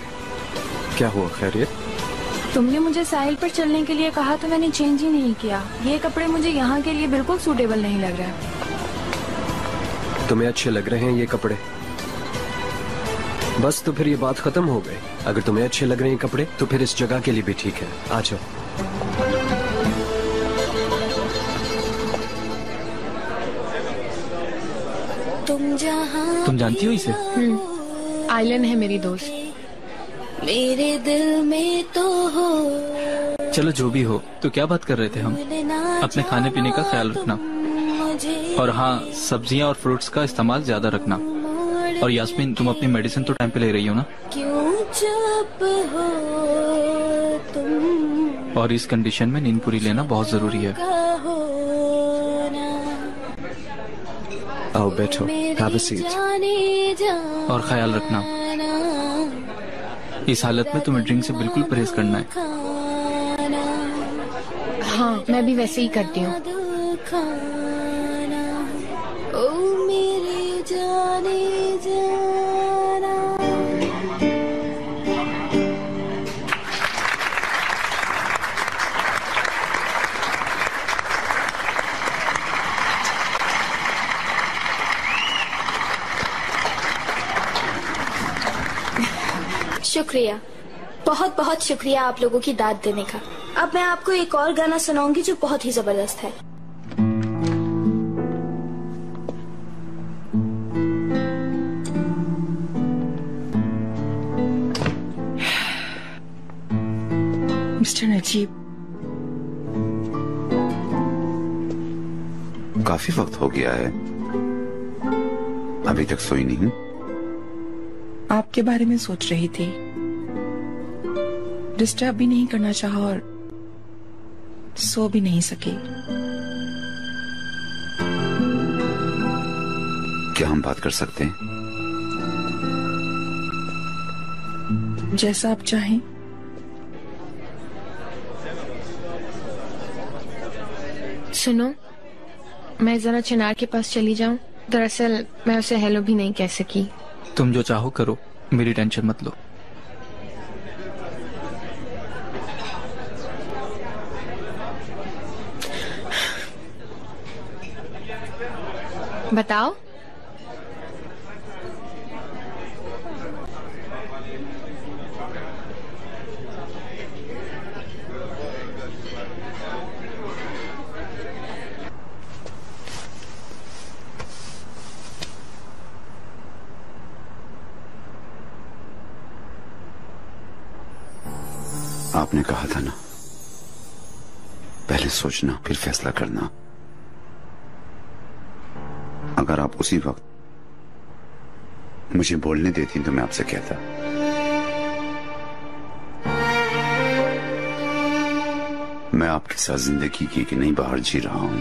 क्या हुआ, खैरियत? तुमने मुझे साहिल पर चलने के लिए कहा तो मैंने चेंज ही नहीं किया। ये कपड़े मुझे यहाँ के लिए बिल्कुल सूटेबल नहीं लग रहा है। तुम्हें अच्छे लग रहे हैं ये कपड़े? बस तो फिर ये बात खत्म हो गई। अगर तुम्हें अच्छे लग रहे हैं कपड़े तो फिर इस जगह के लिए भी ठीक है। आ जाओ। तुम जानती हो इसे? आइलन है मेरी दोस्त। मेरे दिल में तो हो। चलो जो भी हो, तो क्या बात कर रहे थे हम? अपने खाने पीने का ख्याल रखना और हाँ, सब्जियाँ और फ्रूट्स का इस्तेमाल ज्यादा रखना। और यास्मीन, तुम अपनी मेडिसिन तो टाइम पे ले रही हो ना? क्यों चुप हो तुम? और इस कंडीशन में नींद पूरी लेना बहुत जरूरी है। आओ बैठो, हैव अ सीट। और ख्याल रखना, इस हालत में तुम्हें ड्रिंक से बिल्कुल परहेज करना है। हाँ, मैं भी वैसे ही करती हूँ। शुक्रिया, बहुत बहुत शुक्रिया आप लोगों की दाद देने का। अब मैं आपको एक और गाना सुनाऊंगी जो बहुत ही जबरदस्त है। मिस्टर नजीब, काफी वक्त हो गया है, अभी तक सोई नहीं। आपके बारे में सोच रही थी, डिस्टर्ब भी नहीं करना चाहा और सो भी नहीं सकी। क्या हम बात कर सकते हैं? जैसा आप चाहें। सुनो, मैं जरा चिनार के पास चली जाऊं। दरअसल मैं उसे हेलो भी नहीं कह सकी। तुम जो चाहो करो, मेरी टेंशन मत लो। बताओ। आपने कहा था ना, पहले सोचना फिर फैसला करना। अगर आप उसी वक्त मुझे बोलने देती तो मैं आपसे कहता। मैं आपके साथ जिंदगी की कि नहीं बाहर जी रहा हूं।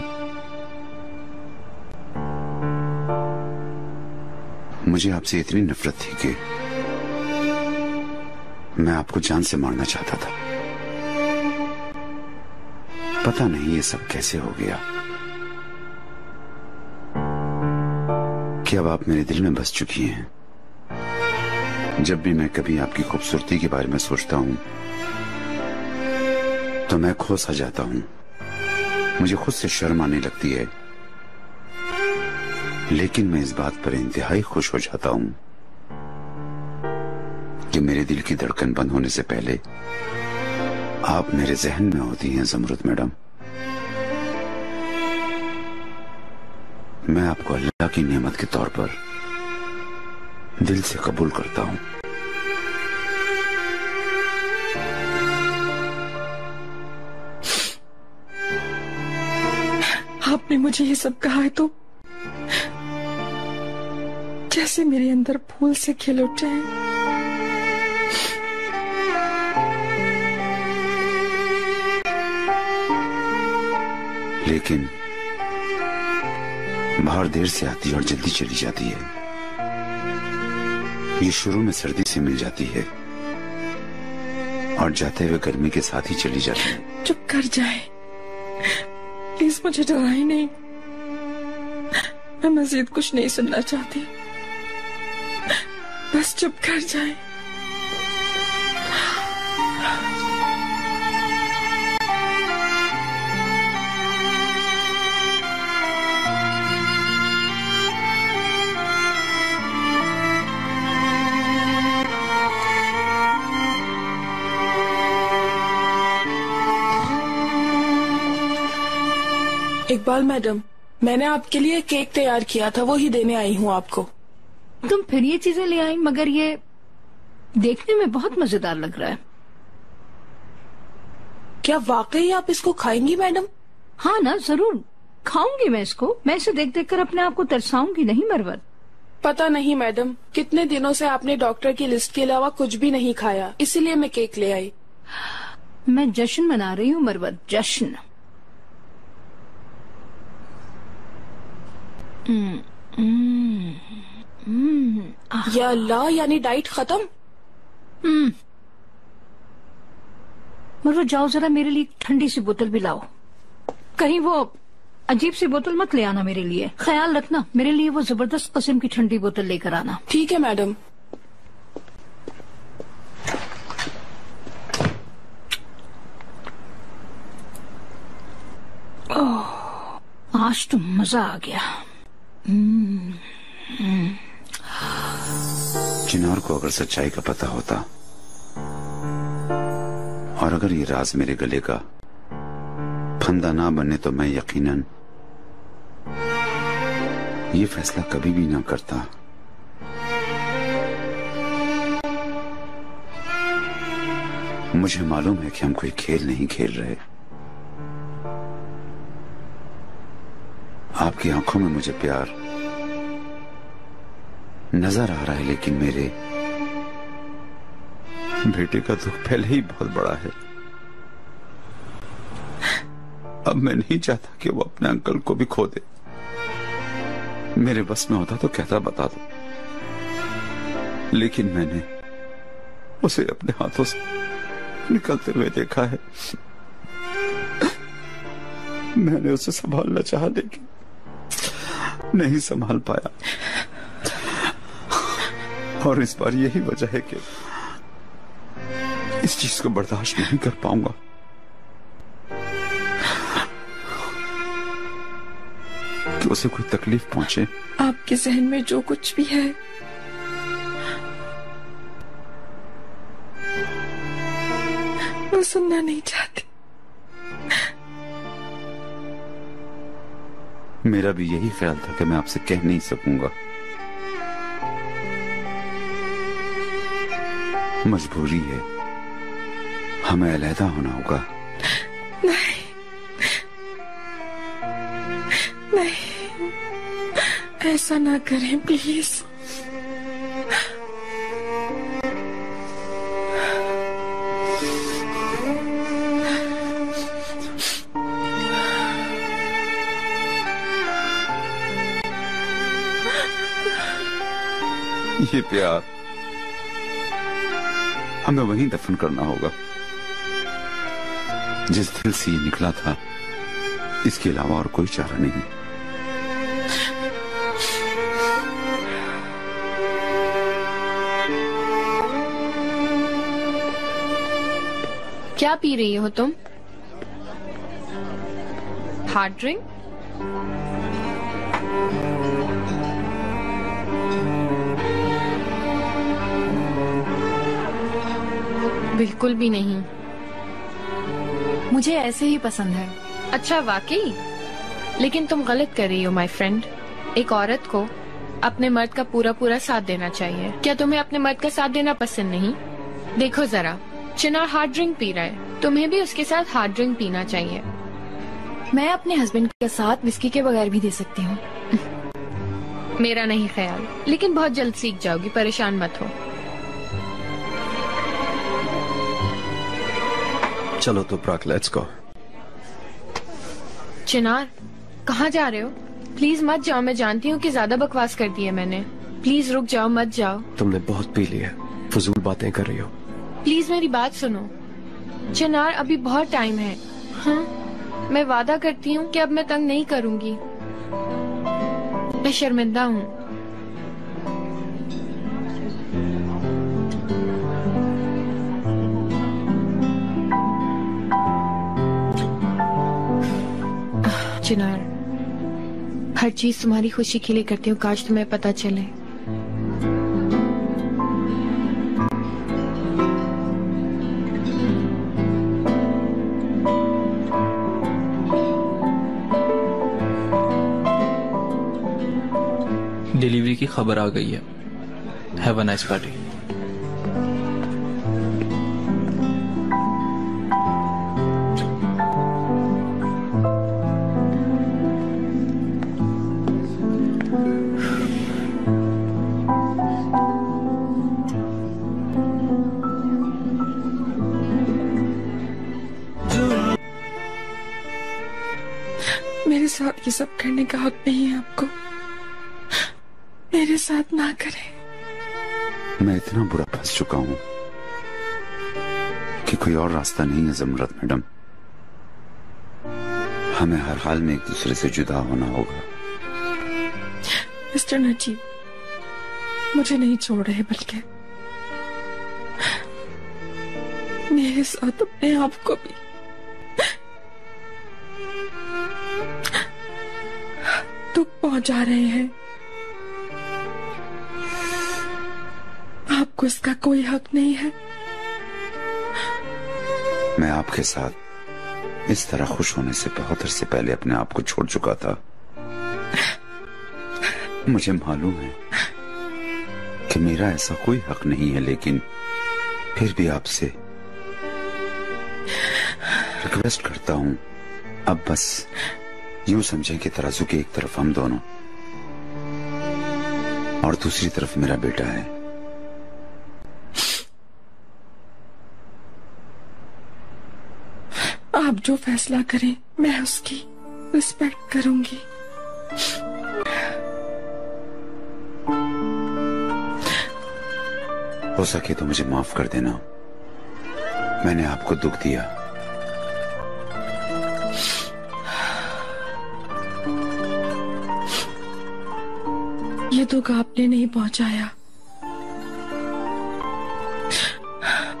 मुझे आपसे इतनी नफरत थी कि मैं आपको जान से मारना चाहता था। पता नहीं ये सब कैसे हो गया कि अब आप मेरे दिल में बस चुकी हैं। जब भी मैं कभी आपकी खूबसूरती के बारे में सोचता हूं तो मैं खो सा जाता हूं। मुझे खुद से शर्म आने लगती है, लेकिन मैं इस बात पर इंतहाई खुश हो जाता हूं कि मेरे दिल की धड़कन बंद होने से पहले आप मेरे जहन में होती हैं ज़मरुद मैडम। मैं आपको अल्लाह की नेमत के तौर पर दिल से कबूल करता हूं। आपने मुझे ये सब कहा है तो जैसे मेरे अंदर फूल से खिल उठे हैं। लेकिन बाहर देर से आती है और जल्दी चली जाती है। ये शुरू में सर्दी से मिल जाती है और जाते हुए गर्मी के साथ ही चली जाती है। चुप कर जाए प्लीज, मुझे डराए नहीं। मैं मजीद कुछ नहीं सुनना चाहती, बस चुप कर जाए। इकबाल मैडम, मैंने आपके लिए केक तैयार किया था, वो ही देने आई हूँ आपको। तुम फिर ये चीजें ले आई, मगर ये देखने में बहुत मजेदार लग रहा है। क्या वाकई आप इसको खाएंगी मैडम? हाँ ना, जरूर खाऊंगी मैं इसको। मैं इसे देख देख कर अपने आप को तरसाऊंगी नहीं मरवत। पता नहीं मैडम, कितने दिनों से आपने डॉक्टर की लिस्ट के अलावा कुछ भी नहीं खाया, इसीलिए मैं केक ले आई। मैं जश्न मना रही हूँ मरवत, जश्न। या अल्लाह, यानी डाइट खत्म? मरवत जाओ जरा मेरे लिए ठंडी सी बोतल भी लाओ। कहीं वो अजीब सी बोतल मत ले आना मेरे लिए। ख्याल रखना, मेरे लिए वो जबरदस्त किस्म की ठंडी बोतल लेकर आना। ठीक है मैडम। आज तो मजा आ गया। चिनार को अगर सच्चाई का पता होता और अगर ये राज मेरे गले का फंदा ना बने तो मैं यकीनन ये फैसला कभी भी ना करता। मुझे मालूम है कि हम कोई खेल नहीं खेल रहे। आपकी आंखों में मुझे प्यार नजर आ रहा है, लेकिन मेरे बेटे का दुख पहले ही बहुत बड़ा है। अब मैं नहीं चाहता कि वो अपने अंकल को भी खो दे। मेरे बस में होता तो कहता बता दो, लेकिन मैंने उसे अपने हाथों से निकलते हुए देखा है। मैंने उसे संभालना चाहा लेकिन नहीं संभाल पाया, और इस बार यही वजह है कि इस चीज को बर्दाश्त नहीं कर पाऊंगा। कि उसे कोई तकलीफ पहुंचे। आपके जहन में जो कुछ भी है वो सुनना नहीं चाहती। मेरा भी यही ख्याल था कि मैं आपसे कह नहीं सकूंगा। मजबूरी है, हमें अलहदा होना होगा। नहीं, नहीं, ऐसा ना करें प्लीज। ये प्यार हमें वहीं दफन करना होगा जिस दिल से ये निकला था। इसके अलावा और कोई चारा नहीं। क्या पी रही हो तुम? Hard drink? बिल्कुल भी नहीं, मुझे ऐसे ही पसंद है। अच्छा वाकई? लेकिन तुम गलत कर रही हो माय फ्रेंड। एक औरत को अपने मर्द का पूरा पूरा साथ देना चाहिए। क्या तुम्हें अपने मर्द का साथ देना पसंद नहीं? देखो जरा, चिनार हार्ड ड्रिंक पी रहा है, तुम्हें भी उसके साथ हार्ड ड्रिंक पीना चाहिए। मैं अपने हस्बैंड का साथ विस्की के बगैर भी दे सकती हूँ। मेरा नहीं ख्याल, लेकिन बहुत जल्द सीख जाओगी, परेशान मत हो। चलो तो प्राक, लेट्स गो। चिनार, कहाँ जा रहे हो? प्लीज मत जाओ, मैं जानती हूँ कि ज्यादा बकवास कर दी है मैंने। प्लीज रुक जाओ, मत जाओ। तुमने बहुत पी लिया, फजूल बातें कर रही हो। प्लीज मेरी बात सुनो। चिनार, अभी बहुत टाइम है। हाँ, मैं वादा करती हूँ कि अब मैं तंग नहीं करूँगी। मैं शर्मिंदा हूँ। चिनार, हर चीज तुम्हारी खुशी के लिए करती हूँ, काश तुम्हें पता चले। डिलीवरी की खबर आ गई है। Have a nice party. मेरे साथ ये सब करने का हक नहीं है आपको। मेरे साथ ना करें। मैं इतना बुरा फंस चुका हूं कि कोई और रास्ता नहीं है ज़मरत मैडम। हमें हर हाल में एक दूसरे से जुदा होना होगा। मिस्टर नजीब, मुझे नहीं छोड़ रहे, बल्कि मेरे साथ अपने आप को भी दुख पहुंचा रहे हैं। आपको इसका कोई हक नहीं है। मैं आपके साथ इस तरह खुश होने से बहुत अरसे पहले अपने आप को छोड़ चुका था। मुझे मालूम है कि मेरा ऐसा कोई हक नहीं है, लेकिन फिर भी आपसे रिक्वेस्ट करता हूं, अब बस यूं समझें कि तराजू की एक तरफ हम दोनों और दूसरी तरफ मेरा बेटा है। आप जो फैसला करें मैं उसकी रिस्पेक्ट करूंगी। हो सके तो मुझे माफ कर देना, मैंने आपको दुख दिया। ये दुख आपने नहीं पहुंचाया।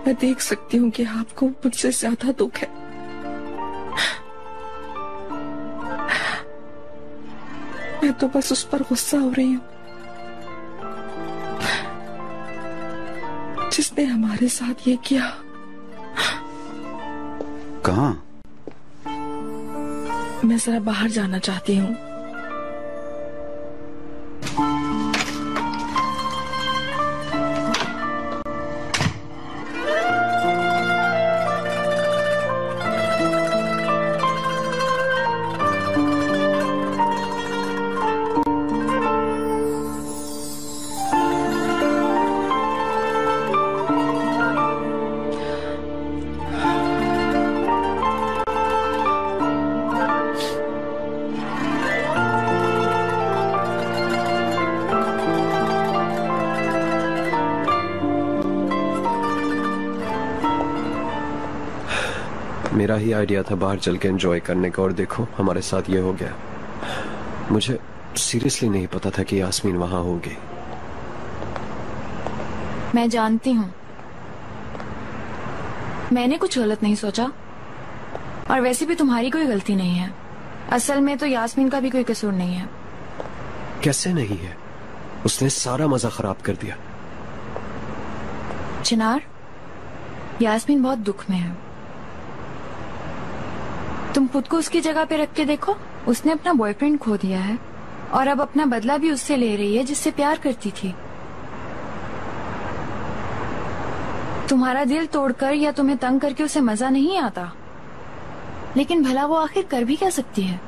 मैं देख सकती हूँ कि आपको मुझसे ज्यादा दुख है। मैं तो बस उस पर गुस्सा हो रही हूँ जिसने हमारे साथ ये किया। कहाँ? मैं जरा बाहर जाना चाहती हूँ। मेरा ही आइडिया था बाहर चल के एंजॉय करने का, और देखो हमारे साथ ये हो गया। मुझे सीरियसली नहीं पता था कि यास्मीन वहां होगी। मैं जानती हूँ, मैंने कुछ गलत नहीं सोचा, और वैसे भी तुम्हारी कोई गलती नहीं है। असल में तो यास्मीन का भी कोई कसूर नहीं है। कैसे नहीं है? उसने सारा मजा खराब कर दिया। चिनार, यास्मीन बहुत दुख में है। तुम खुद को उसकी जगह पे रख के देखो। उसने अपना बॉयफ्रेंड खो दिया है और अब अपना बदला भी उससे ले रही है जिससे प्यार करती थी। तुम्हारा दिल तोड़कर या तुम्हें तंग करके उसे मजा नहीं आता, लेकिन भला वो आखिर कर भी क्या सकती है?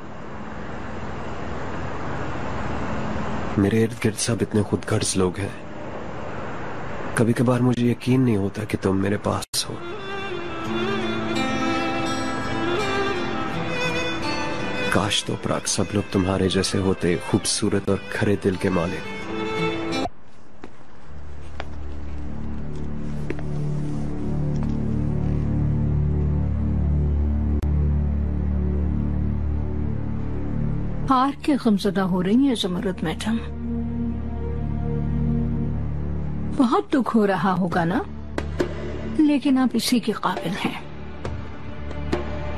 मेरे इर्द गिर्द सब इतने खुदगर्ज लोग हैं, कभी कभार मुझे यकीन नहीं होता कि तुम मेरे पास हो। काश तो प्राक सब लोग तुम्हारे जैसे होते, खूबसूरत और खरे दिल के मालिक। हार के गमज़दा हो रही है ज़मरुद मैडम। बहुत दुख हो रहा होगा ना, लेकिन आप इसी के काबिल हैं।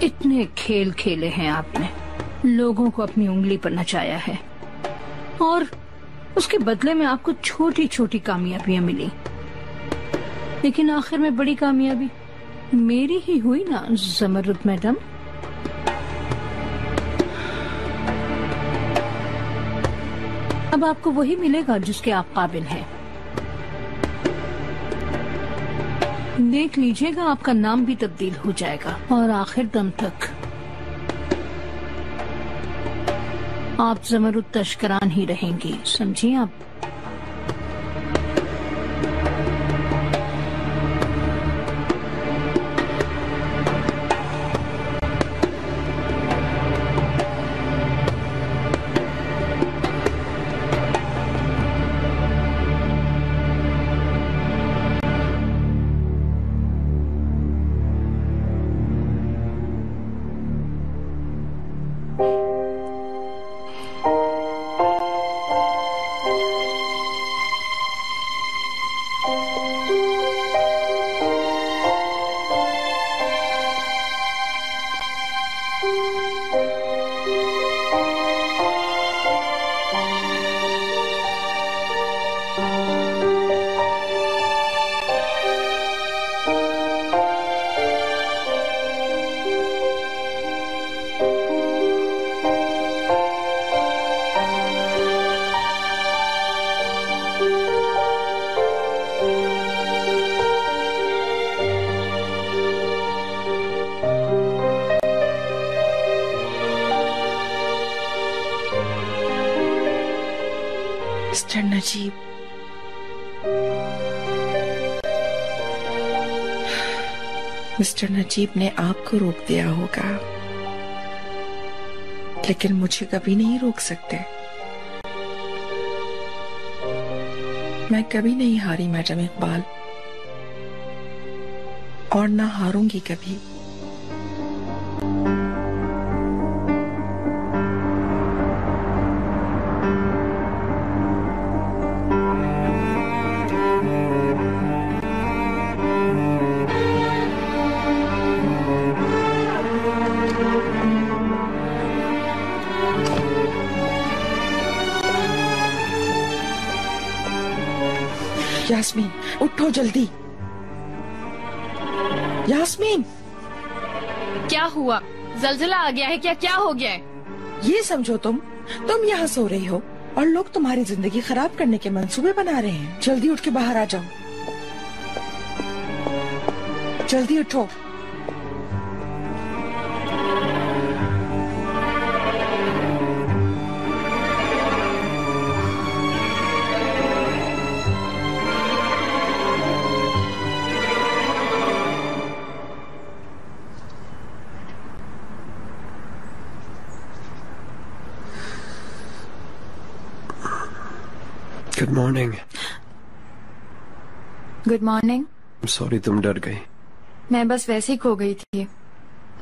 इतने खेल खेले हैं आपने, लोगों को अपनी उंगली पर नचाया है, और उसके बदले में आपको छोटी छोटी कामयाबियां मिली, लेकिन आखिर में बड़ी कामयाबी मेरी ही हुई ना ज़मरुद मैडम। अब आपको वही मिलेगा जिसके आप काबिल हैं। देख लीजिएगा, आपका नाम भी तब्दील हो जाएगा और आखिर दम तक आप ज़मरुद तश्करान ही रहेंगी, समझिए आप। मिस्टर नजीब, मिस्टर नजीब ने आपको रोक दिया होगा, लेकिन मुझे कभी नहीं रोक सकते। मैं कभी नहीं हारी मैडम इकबाल, और ना हारूंगी कभी। यास्मीन, उठो जल्दी। यास्मीन, क्या हुआ? जलजला आ गया है क्या? क्या हो गया है? ये समझो तुम यहाँ सो रही हो और लोग तुम्हारी जिंदगी खराब करने के मंसूबे बना रहे हैं। जल्दी उठ के बाहर आ जाओ, जल्दी उठो। Good morning. Good morning. Sorry तुम डर गई। मैं बस वैसे ही खो गई थी।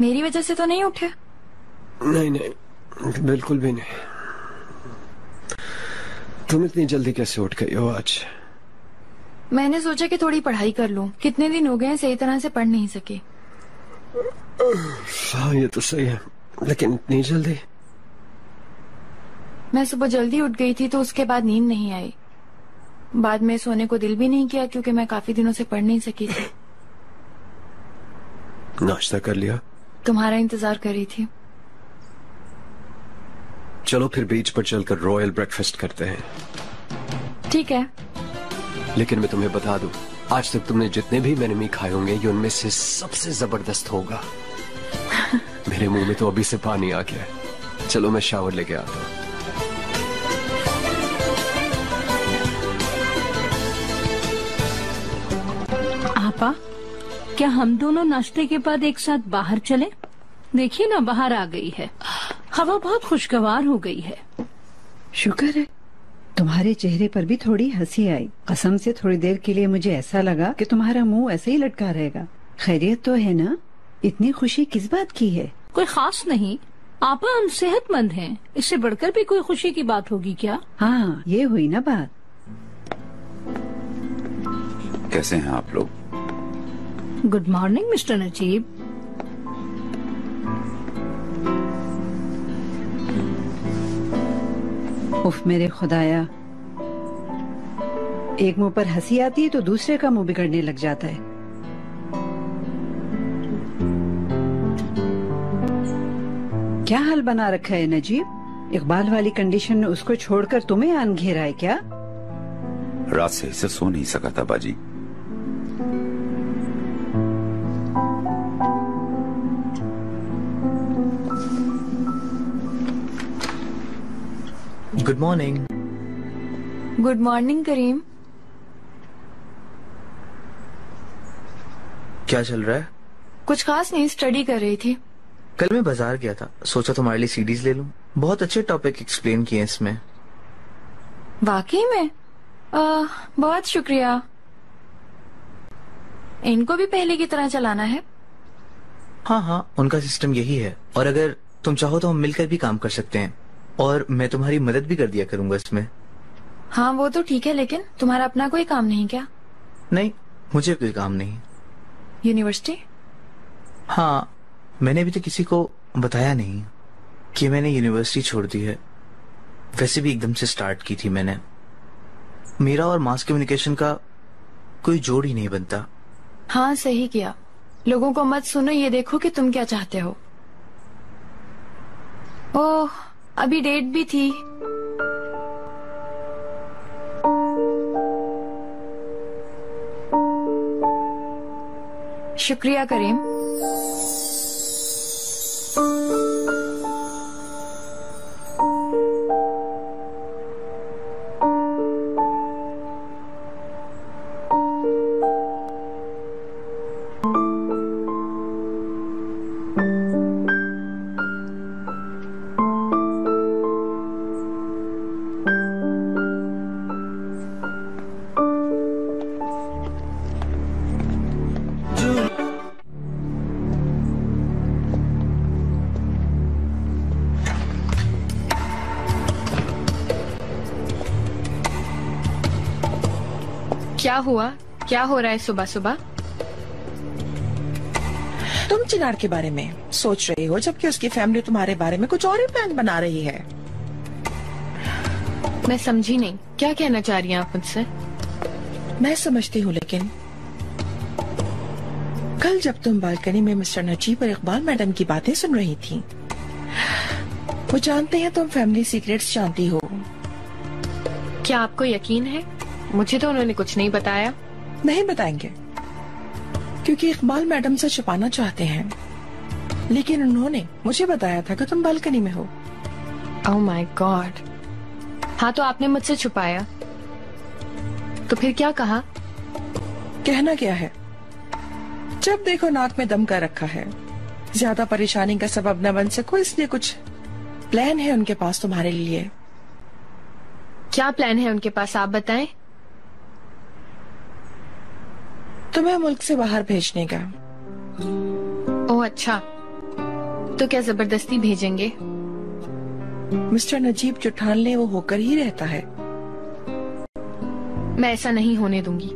मेरी वजह से तो नहीं उठे? नहीं नहीं, बिल्कुल भी नहीं। तुम इतनी जल्दी कैसे उठ गई हो आज? मैंने सोचा कि थोड़ी पढ़ाई कर लूं। कितने दिन हो गए सही तरह से पढ़ नहीं सके। हाँ ये तो सही है, लेकिन इतनी जल्दी? मैं सुबह जल्दी उठ गई थी तो उसके बाद नींद नहीं आई। बाद में सोने को दिल भी नहीं किया क्योंकि मैं काफी दिनों से पढ़ नहीं सकी थी। नाश्ता कर लिया? तुम्हारा इंतजार कर रही थी। चलो फिर बीच पर चलकर रॉयल ब्रेकफास्ट करते हैं। ठीक है। लेकिन मैं तुम्हें बता दूं, आज तक तुमने जितने भी मेनू खाए होंगे ये उनमें से सबसे जबरदस्त होगा। मेरे मुंह में तो अभी से पानी आ गया है। चलो मैं शावर लेके आता हूँ। आपा, क्या हम दोनों नाश्ते के बाद एक साथ बाहर चलें? देखिए ना, बाहर आ गई है, हवा बहुत खुशगवार हो गई है। शुक्र है तुम्हारे चेहरे पर भी थोड़ी हंसी आई। कसम से थोड़ी देर के लिए मुझे ऐसा लगा कि तुम्हारा मुंह ऐसे ही लटका रहेगा। खैरियत तो है ना? इतनी खुशी किस बात की है? कोई खास नहीं आपा, हम सेहतमंद हैं। इससे बढ़कर भी कोई खुशी की बात होगी क्या? हाँ, ये हुई ना बात। कैसे हैं आप लोग? Good morning mister Najeeb. उफ मेरे खुदाया, एक मुंह पर हंसी आती है तो दूसरे का मुंह बिगड़ने लग जाता है। क्या हाल बना रखा है नजीब? इकबाल वाली कंडीशन में उसको छोड़कर तुम्हें आन घेरा है क्या? रात से इसे सो नहीं सका था बाजी। Good morning. गुड मॉर्निंग करीम। क्या चल रहा है? कुछ खास नहीं, स्टडी कर रही थी। कल मैं बाजार गया था, सोचा तुम्हारे लिए सीडीज ले लूं। बहुत अच्छे टॉपिक एक्सप्लेन किए इसमें। वाकई में? बहुत शुक्रिया। इनको भी पहले की तरह चलाना है? हाँ हाँ, उनका सिस्टम यही है। और अगर तुम चाहो तो हम मिलकर भी काम कर सकते हैं, और मैं तुम्हारी मदद भी कर दिया करूंगा इसमें। हाँ वो तो ठीक है, लेकिन तुम्हारा अपना कोई काम नहीं क्या? नहीं, मुझे कोई काम नहीं। यूनिवर्सिटी? हाँ, मैंने अभी तो किसी को बताया नहीं कि मैंने यूनिवर्सिटी छोड़ दी है। वैसे भी एकदम से स्टार्ट की थी मैंने। मेरा और मास कम्युनिकेशन का कोई जोड़ ही नहीं बनता। हाँ सही किया। लोगों को मत सुनो, ये देखो कि तुम क्या चाहते हो। ओह, अभी डेट भी थी। शुक्रिया करीम। क्या हुआ? क्या हो रहा है सुबह सुबह? तुम चिनार के बारे में सोच रही हो जबकि उसकी फैमिली तुम्हारे बारे में कुछ और ही प्लान बना रही है। मैं समझी नहीं, क्या कहना चाह रही हैं आप मुझसे? मैं समझती हूँ, लेकिन कल जब तुम बालकनी में मिस्टर नजीब और इकबाल मैडम की बातें सुन रही थी, वो जानते हैं तुम फैमिली सीक्रेट्स जानती हो। क्या आपको यकीन है? मुझे तो उन्होंने कुछ नहीं बताया। नहीं बताएंगे, क्योंकि इकबाल मैडम से छुपाना चाहते हैं, लेकिन उन्होंने मुझे बताया था कि तुम बालकनी में हो। Oh my God. हाँ, तो आपने मुझसे छुपाया, तो फिर क्या कहा? कहना क्या है, जब देखो नाक में दम कर रखा है, ज्यादा परेशानी का सबब न बन सको, इसलिए कुछ प्लान है उनके पास तुम्हारे लिए। क्या प्लान है उनके पास, आप बताएं। तुम्हें मुल्क से बाहर भेजने का। ओह अच्छा, तो क्या जबरदस्ती भेजेंगे? मिस्टर नजीब जो ठान ले वो होकर ही रहता है। मैं ऐसा नहीं होने दूंगी।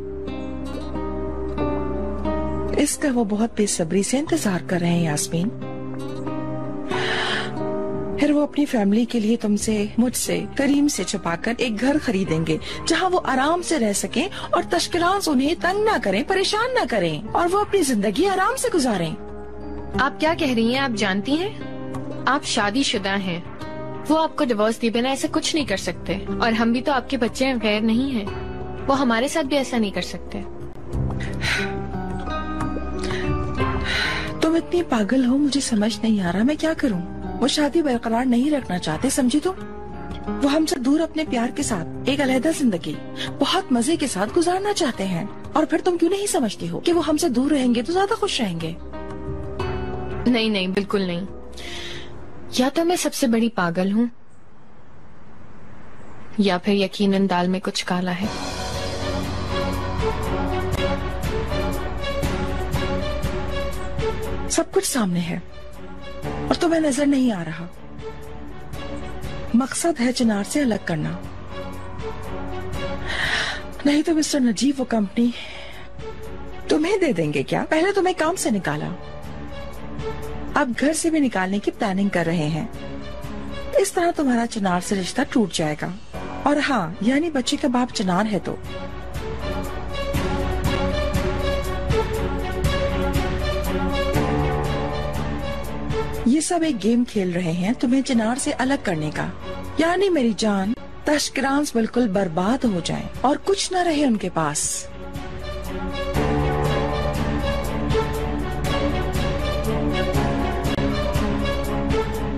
इसका वो बहुत बेसब्री से इंतजार कर रहे हैं यास्मीन। फिर वो अपनी फैमिली के लिए तुमसे, मुझसे, करीम से छुपाकर एक घर खरीदेंगे जहां वो आराम से रह सकें और तश्किरान उन्हें तंग ना करें, परेशान ना करें, और वो अपनी जिंदगी आराम से गुजारें। आप क्या कह रही हैं? आप जानती हैं आप शादीशुदा हैं। वो आपको डिवोर्स दिए बिना ऐसा कुछ नहीं कर सकते, और हम भी तो आपके बच्चे हैं, गैर नहीं हैं। वो हमारे साथ भी ऐसा नहीं कर सकते। तुम इतनी पागल हो, मुझे समझ नहीं आ रहा मैं क्या करूं। वो शादी बरकरार नहीं रखना चाहते, समझी तुम। वो हमसे दूर अपने प्यार के साथ एक अलहदा जिंदगी बहुत मजे के साथ गुजारना चाहते हैं, और फिर तुम क्यों नहीं समझती हो कि वो हमसे दूर रहेंगे तो ज्यादा खुश रहेंगे। नहीं नहीं, बिल्कुल नहीं। या तो मैं सबसे बड़ी पागल हूँ, या फिर यकीनन दाल में कुछ काला है। सब कुछ सामने है और तुम्हें नजर नहीं आ रहा। मकसद है चिनार से अलग करना। नहीं तो मिस्टर नजीब वो कंपनी तुम्हें दे देंगे क्या? पहले तुम्हें काम से निकाला, अब घर से भी निकालने की प्लानिंग कर रहे हैं। इस तरह तुम्हारा चिनार से रिश्ता टूट जाएगा। और हाँ, यानी बच्चे का बाप चिनार है तो ये सब एक गेम खेल रहे हैं तुम्हें चिनार से अलग करने का। यानी मेरी जान, तश्किरांस बिल्कुल बर्बाद हो जाएं और कुछ न रहे उनके पास।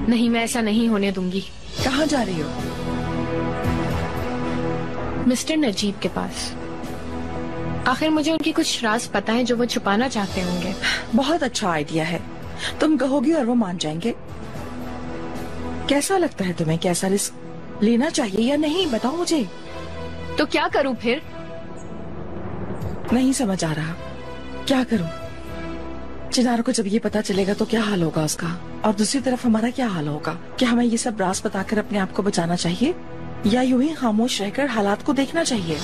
नहीं, मैं ऐसा नहीं होने दूंगी। कहाँ जा रही हो? मिस्टर नजीब के पास। आखिर मुझे उनकी कुछ राज पता है जो वो छुपाना चाहते होंगे। बहुत अच्छा आइडिया है, तुम कहोगी और वो मान जाएंगे। कैसा लगता है तुम्हें? कैसा रिस्क लेना चाहिए या नहीं, बताओ मुझे। तो क्या करूं फिर? नहीं समझ आ रहा, क्या करूं? चिनार को जब ये पता चलेगा तो क्या हाल होगा उसका, और दूसरी तरफ हमारा क्या हाल होगा? क्या हमें ये सब राज बताकर अपने आप को बचाना चाहिए, या यूं ही खामोश रहकर हालात को देखना चाहिए?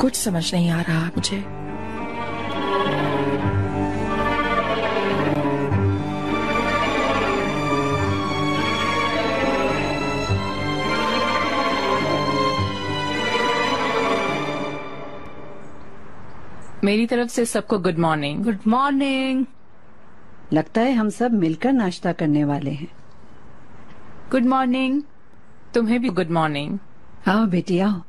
कुछ समझ नहीं आ रहा मुझे। मेरी तरफ से सबको गुड मॉर्निंग। Good morning. लगता है हम सब मिलकर नाश्ता करने वाले हैं। Good morning. तुम्हें भी गुड मॉर्निंग। आओ बेटी आओ।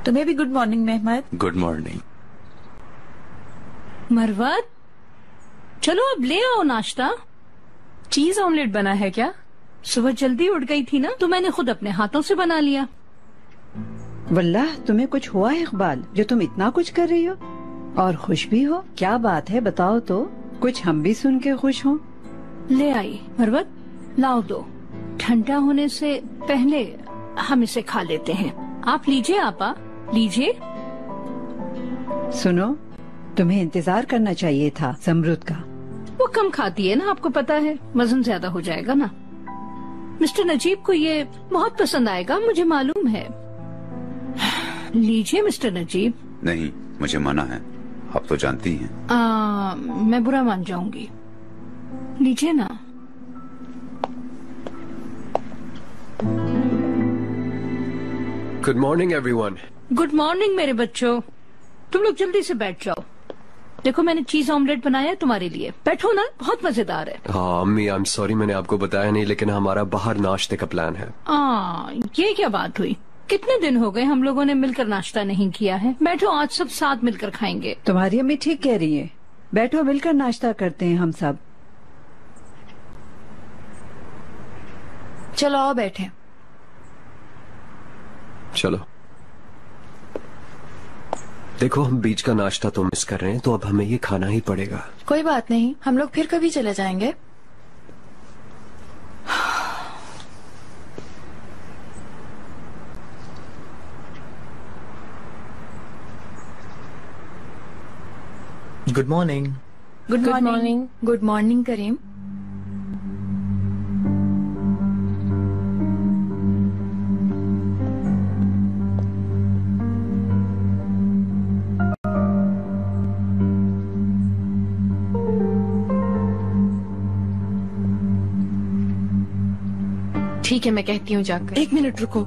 तुम्हें भी good morning Mehmed. Good morning. Marwat, चलो अब ले आओ नाश्ता। चीज ऑमलेट बना है क्या? सुबह जल्दी उठ गई थी ना, तो मैंने खुद अपने हाथों से बना लिया। वल्लाह तुम्हें कुछ हुआ है इकबाल, जो तुम इतना कुछ कर रही हो और खुश भी हो? क्या बात है बताओ तो, कुछ हम भी सुन के खुश हों। ले आई मरवत, लाओ दो। ठंडा होने से पहले हम इसे खा लेते हैं। आप लीजिए आपा, लीजिए। सुनो, तुम्हें इंतजार करना चाहिए था जमरुद का। वो कम खाती है ना, आपको पता है, वजन ज्यादा हो जाएगा ना। मिस्टर नजीब को ये बहुत पसंद आएगा, मुझे मालूम है। लीजिए मिस्टर नजीब। नहीं, मुझे मना है, आप तो जानती हैं। मैं बुरा मान जाऊंगी, लीजिए ना। Good morning everyone. Good morning मेरे बच्चों, तुम लोग जल्दी से बैठ जाओ। देखो मैंने चीज ऑमलेट बनाया है तुम्हारे लिए, बैठो ना, बहुत मजेदार है। हाँ अम्मी, आई एम सॉरी मैंने आपको बताया नहीं, लेकिन हमारा बाहर नाश्ते का प्लान है। ये क्या बात हुई? कितने दिन हो गए हम लोगों ने मिलकर नाश्ता नहीं किया है। बैठो, आज सब साथ मिलकर खाएंगे। तुम्हारी अम्मी ठीक कह रही है, बैठो मिलकर नाश्ता करते हैं हम सब। चलो आओ बैठे। चलो। देखो हम बीच का नाश्ता तो मिस कर रहे हैं, तो अब हमें ये खाना ही पड़ेगा। कोई बात नहीं, हम लोग फिर कभी चले जाएंगे। Good morning. Good morning. Good morning Karim. ठीक है, मैं कहती हूँ जाकर। एक मिनट रुको,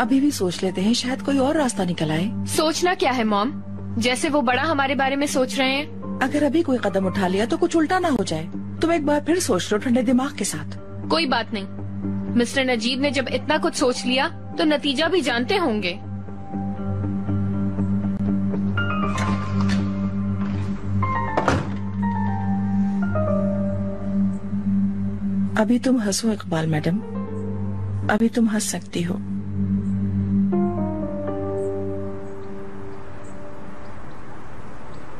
अभी भी सोच लेते हैं, शायद कोई और रास्ता निकल आए। सोचना क्या है मॉम, जैसे वो बड़ा हमारे बारे में सोच रहे हैं। अगर अभी कोई कदम उठा लिया तो कुछ उल्टा ना हो जाए। तुम एक बार फिर सोच लो ठंडे दिमाग के साथ। कोई बात नहीं, मिस्टर नजीब ने जब इतना कुछ सोच लिया तो नतीजा भी जानते होंगे। अभी तुम हंसो इकबाल मैडम, अभी तुम हंस सकती हो।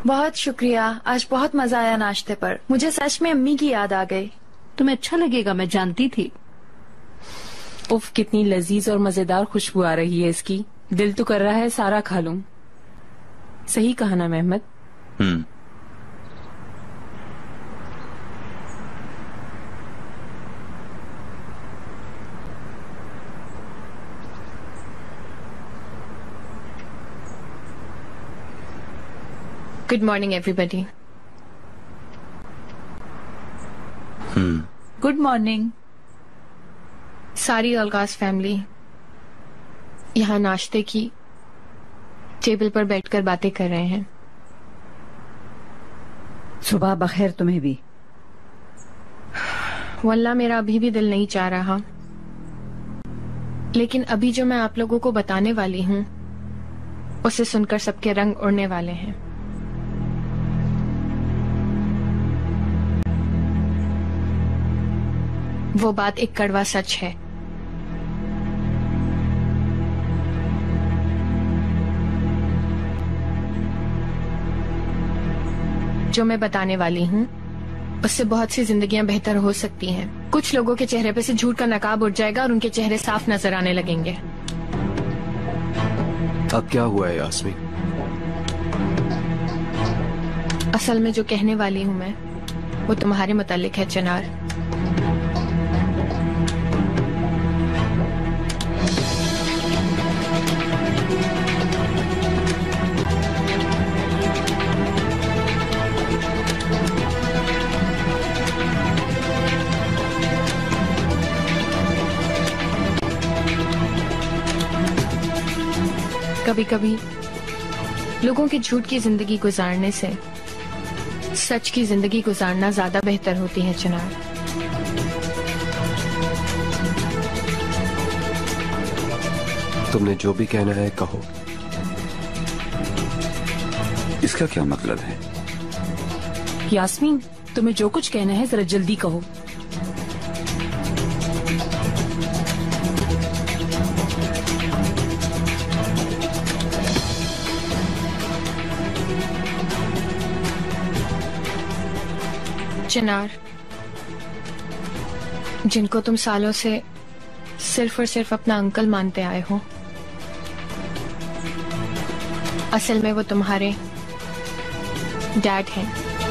बहुत शुक्रिया, आज बहुत मजा आया नाश्ते पर। मुझे सच में अम्मी की याद आ गई। तुम्हें अच्छा लगेगा, मैं जानती थी। उफ, कितनी लजीज और मजेदार खुशबू आ रही है इसकी। दिल तो कर रहा है सारा खा लूं। सही कहा ना Mehmed? Good morning everybody. Good morning. सारी अलगाज फैमिली यहाँ नाश्ते की टेबल पर बैठकर बातें कर रहे हैं। सुबह बखैर तुम्हें भी। वल्लाह मेरा अभी भी दिल नहीं चाह रहा, लेकिन अभी जो मैं आप लोगों को बताने वाली हूँ उसे सुनकर सबके रंग उड़ने वाले हैं। वो बात एक कड़वा सच है। जो मैं बताने वाली हूँ उससे बहुत सी जिंदगियां बेहतर हो सकती हैं। कुछ लोगों के चेहरे पे से झूठ का नकाब उठ जाएगा और उनके चेहरे साफ नजर आने लगेंगे। अब क्या हुआ है यास्मीन? असल में जो कहने वाली हूँ मैं वो तुम्हारे मुतालिक है चिनार। कभी कभी लोगों के झूठ की जिंदगी गुजारने से सच की जिंदगी गुजारना ज्यादा बेहतर होती है चिनार। तुमने जो भी कहना है कहो। इसका क्या मतलब है? यास्मीन, तुम्हें जो कुछ कहना है जरा जल्दी कहो। चिनार, जिनको तुम सालों से सिर्फ और सिर्फ अपना अंकल मानते आए हो, असल में वो तुम्हारे डैड हैं।